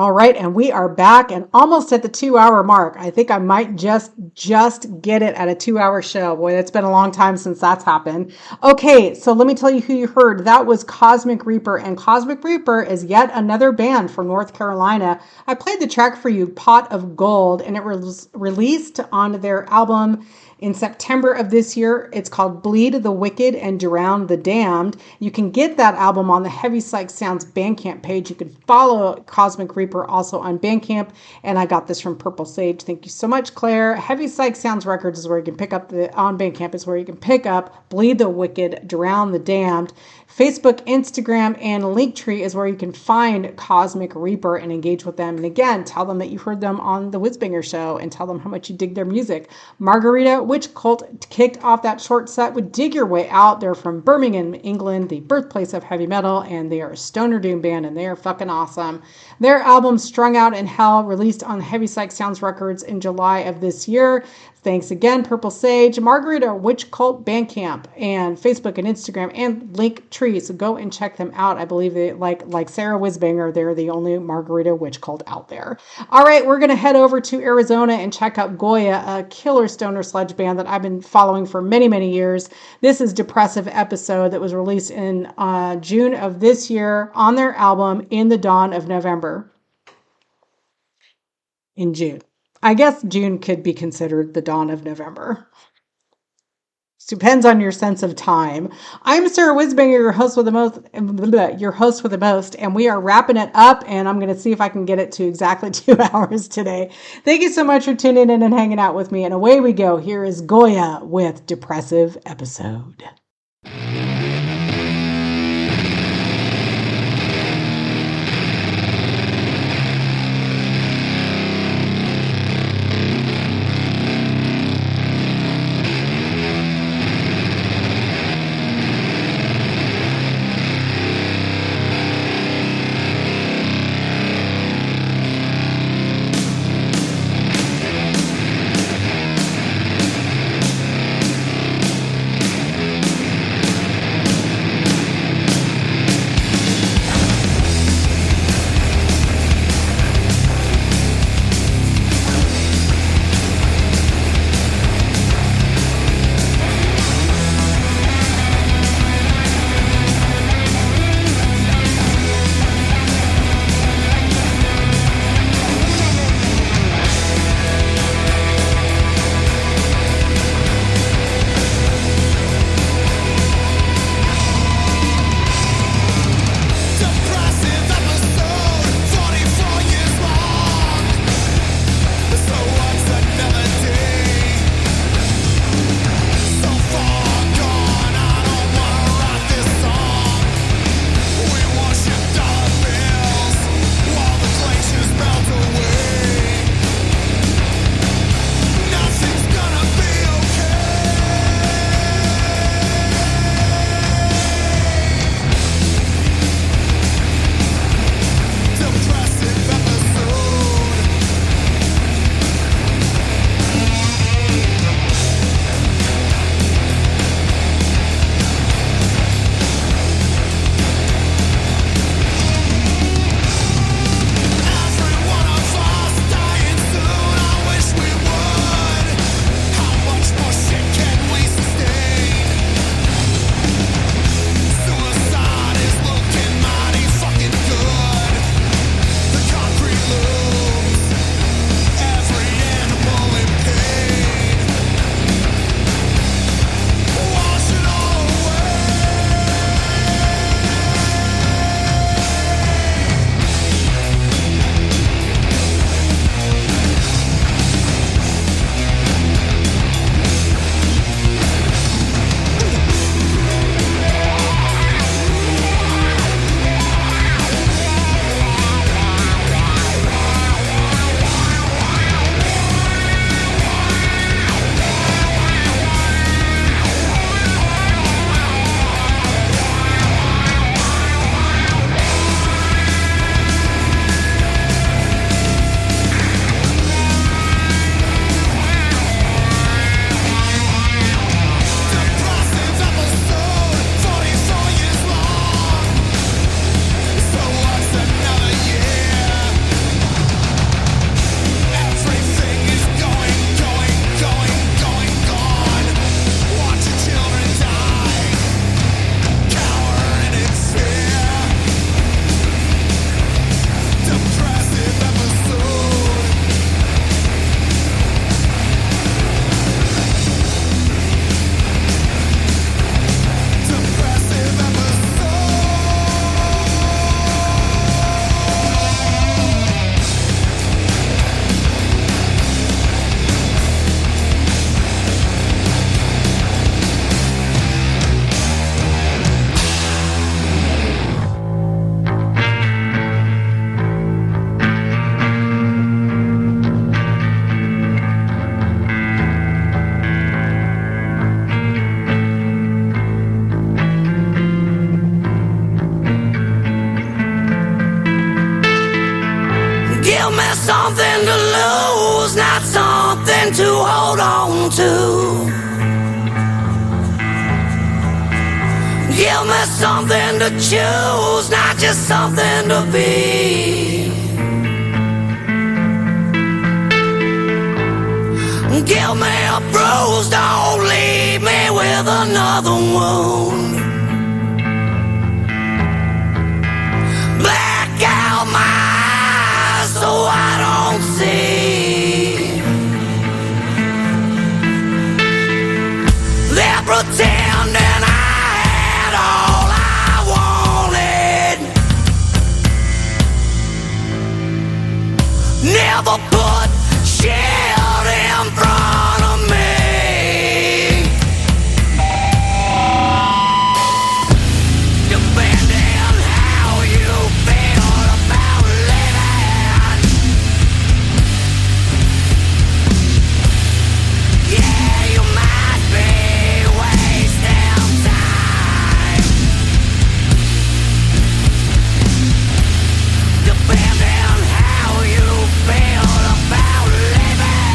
All right, and we are back and almost at the 2 hour mark. I think I might just get it at a 2 hour show. Boy, that's been a long time since that's happened. Okay, so let me tell you who you heard. That was Cosmic Reaper, and Cosmic Reaper is yet another band from North Carolina. I played the track for you, Pot of Gold, and it was released on their album in September of this year. It's called Bleed the Wicked and Drown the Damned. You can get that album on the Heavy Psych Sounds Bandcamp page. You can follow Cosmic Reaper also on Bandcamp. And I got this from Purple Sage. Thank you so much, Claire. Heavy Psych Sounds Records is where you can pick up on Bandcamp is where you can pick up Bleed the Wicked, Drown the Damned. Facebook, Instagram, and Linktree is where you can find Cosmic Reaper and engage with them. And again, tell them that you heard them on the Whizbanger show and tell them how much you dig their music. Margarita, Witchcult kicked off that short set with Dig Your Way Out. They're from Birmingham, England, the birthplace of heavy metal, and they are a stoner doom band, and they are fucking awesome. Their album Strung Out in Hell, released on Heavy Psych Sounds Records in July of this year. Thanks again, Purple Sage, Margarita, Witchcult Bandcamp, and Facebook and Instagram, and Linktree. So go and check them out. I believe they, like Sarah Whizbanger, they're the only Margarita Witchcult out there. All right, we're going to head over to Arizona and check out Goya, a killer stoner sludge band that I've been following for many, many years. This is Depressive Episode that was released in June of this year on their album In the Dawn of November. In June. I guess June could be considered the dawn of November. Depends on your sense of time. I'm Sarah Whizbanger, your host with the most, and we are wrapping it up, and I'm going to see if I can get it to exactly 2 hours today. Thank you so much for tuning in and hanging out with me, and away we go. Here is Goya with Depressive Episode. something to lose, not something to hold on to. Give me something to choose, not just something to be. Give me a bruise, don't leave me with another wound. Black out my eyes so I don't see. They're pretending I had all I wanted. Never put shield in front of me. Depending how you feel about living. Yeah, you might be wasting time. Depending how you feel about living.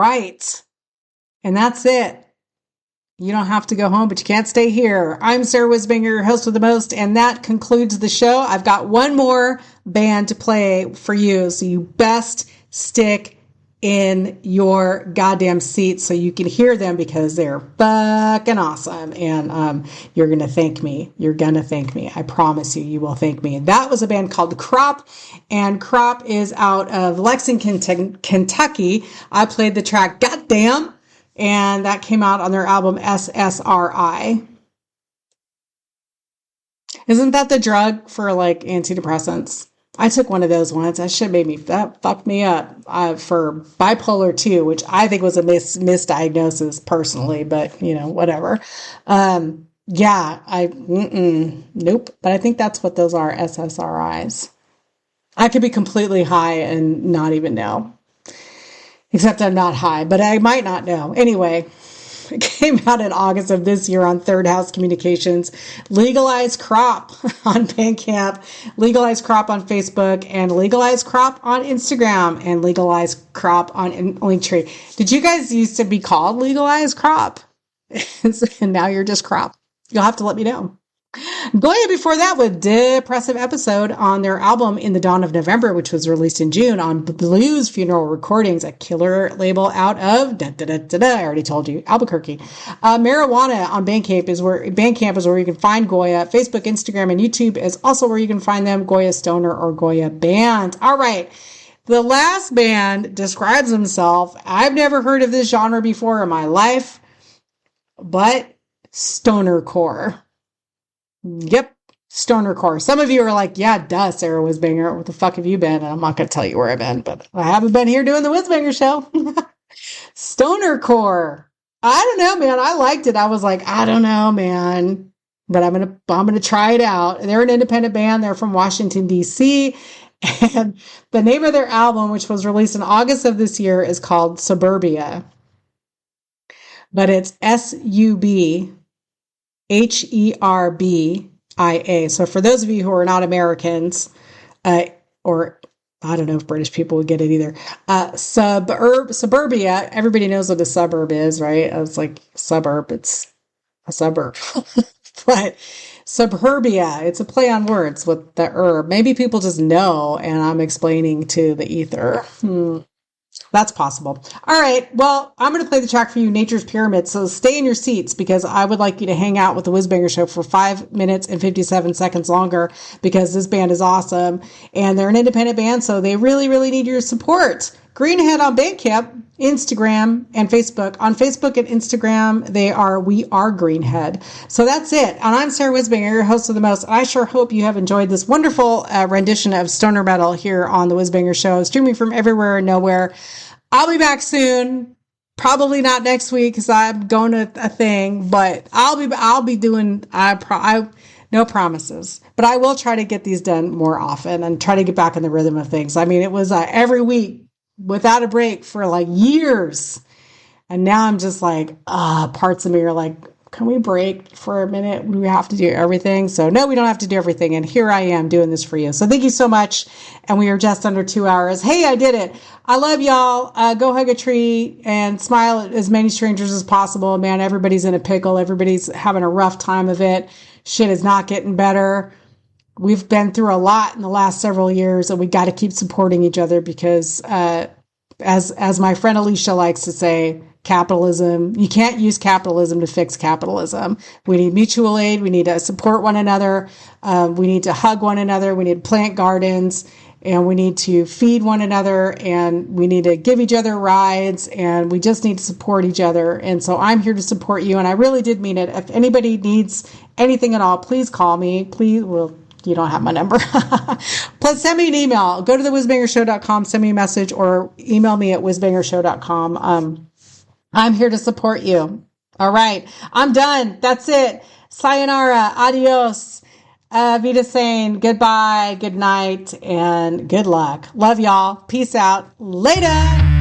right. And that's it. You don't have to go home, but you can't stay here. I'm Sarah Whizbanger, your host with the most, and that concludes the show. I've got one more band to play for you, so you best stick in your goddamn seat so you can hear them because they're fucking awesome. And you're going to thank me. You're going to thank me. I promise you, you will thank me. That was a band called Crop, and Crop is out of Lexington, Kentucky. I played the track Goddamn. And that came out on their album SSRI. Isn't that the drug for like antidepressants? I took one of those once. That fucked me up for bipolar 2, which I think was a misdiagnosis personally, but you know, whatever. Nope. But I think that's what those are, SSRIs. I could be completely high and not even know. Except I'm not high, but I might not know. Anyway, it came out in August of this year on Third House Communications. Legalize Crop on Bandcamp, Legalize Crop on Facebook, and Legalize Crop on Instagram, and Legalize Crop on Linktree. Did you guys used to be called Legalize Crop? And now you're just Crop. You'll have to let me know. Goya before that with Depressive Episode on their album In the Dawn of November, which was released in June on Blues Funeral Recordings, a killer label out of, I already told you, Albuquerque. Marijuana on Bandcamp is where you can find Goya. Facebook, Instagram, and YouTube is also where you can find them, Goya Stoner or Goya Band. All right. The last band describes himself. I've never heard of this genre before in my life, but Stonercore. Yep, Stonercore. Some of you are like, yeah, duh, Sarah Whizbanger. What the fuck have you been? And I'm not going to tell you where I've been, but I haven't been here doing the Whizbanger show. Stonercore. I don't know, man. I liked it. I was like, I don't know, man. But I'm gonna try it out. They're an independent band. They're from Washington, D.C. And the name of their album, which was released in August of this year, is called Suburbia. But it's Subbia. So for those of you who are not Americans, or I don't know if British people would get it either, suburbia, everybody knows what a suburb is, right? I was like, suburb, it's a suburb. But suburbia, it's a play on words with the herb. Maybe people just know, and I'm explaining to the ether. That's possible. All right. Well, I'm going to play the track for you, Nature's Pyramid. So stay in your seats because I would like you to hang out with the Whizbanger Show for 5 minutes and 57 seconds longer because this band is awesome and they're an independent band. So they really, really need your support. Greenhead on Bandcamp, Instagram, and Facebook. On Facebook and Instagram, We Are Greenhead. So that's it. And I'm Sarah Whizbanger, your host of the most. I sure hope you have enjoyed this wonderful rendition of Stoner Metal here on the Whizbanger Show, streaming from everywhere and nowhere. I'll be back soon. Probably not next week because I'm going to a thing, but I'll be doing, no promises, but I will try to get these done more often and try to get back in the rhythm of things. I mean, it was every week without a break for like years. And now I'm just like, parts of me are like, can we break for a minute? We have to do everything. So no, we don't have to do everything. And here I am doing this for you. So thank you so much. And we are just under 2 hours. Hey, I did it. I love y'all. Go hug a tree and smile at as many strangers as possible. Man, everybody's in a pickle. Everybody's having a rough time of it. Shit is not getting better. We've been through a lot in the last several years, and we got to keep supporting each other because, as my friend Alicia likes to say, capitalism, you can't use capitalism to fix capitalism. We need mutual aid. We need to support one another. We need to hug one another. We need to plant gardens, and we need to feed one another, and we need to give each other rides, and we just need to support each other. And so I'm here to support you, and I really did mean it. If anybody needs anything at all, please call me. Please, well, you don't have my number. Plus, send me an email. Go to thewhizbangershow.com, send me a message, or email me at whizbangershow.com. I'm here to support you. All right. I'm done. That's it. Sayonara. Adios. Vida saying goodbye, good night, and good luck. Love y'all. Peace out. Later.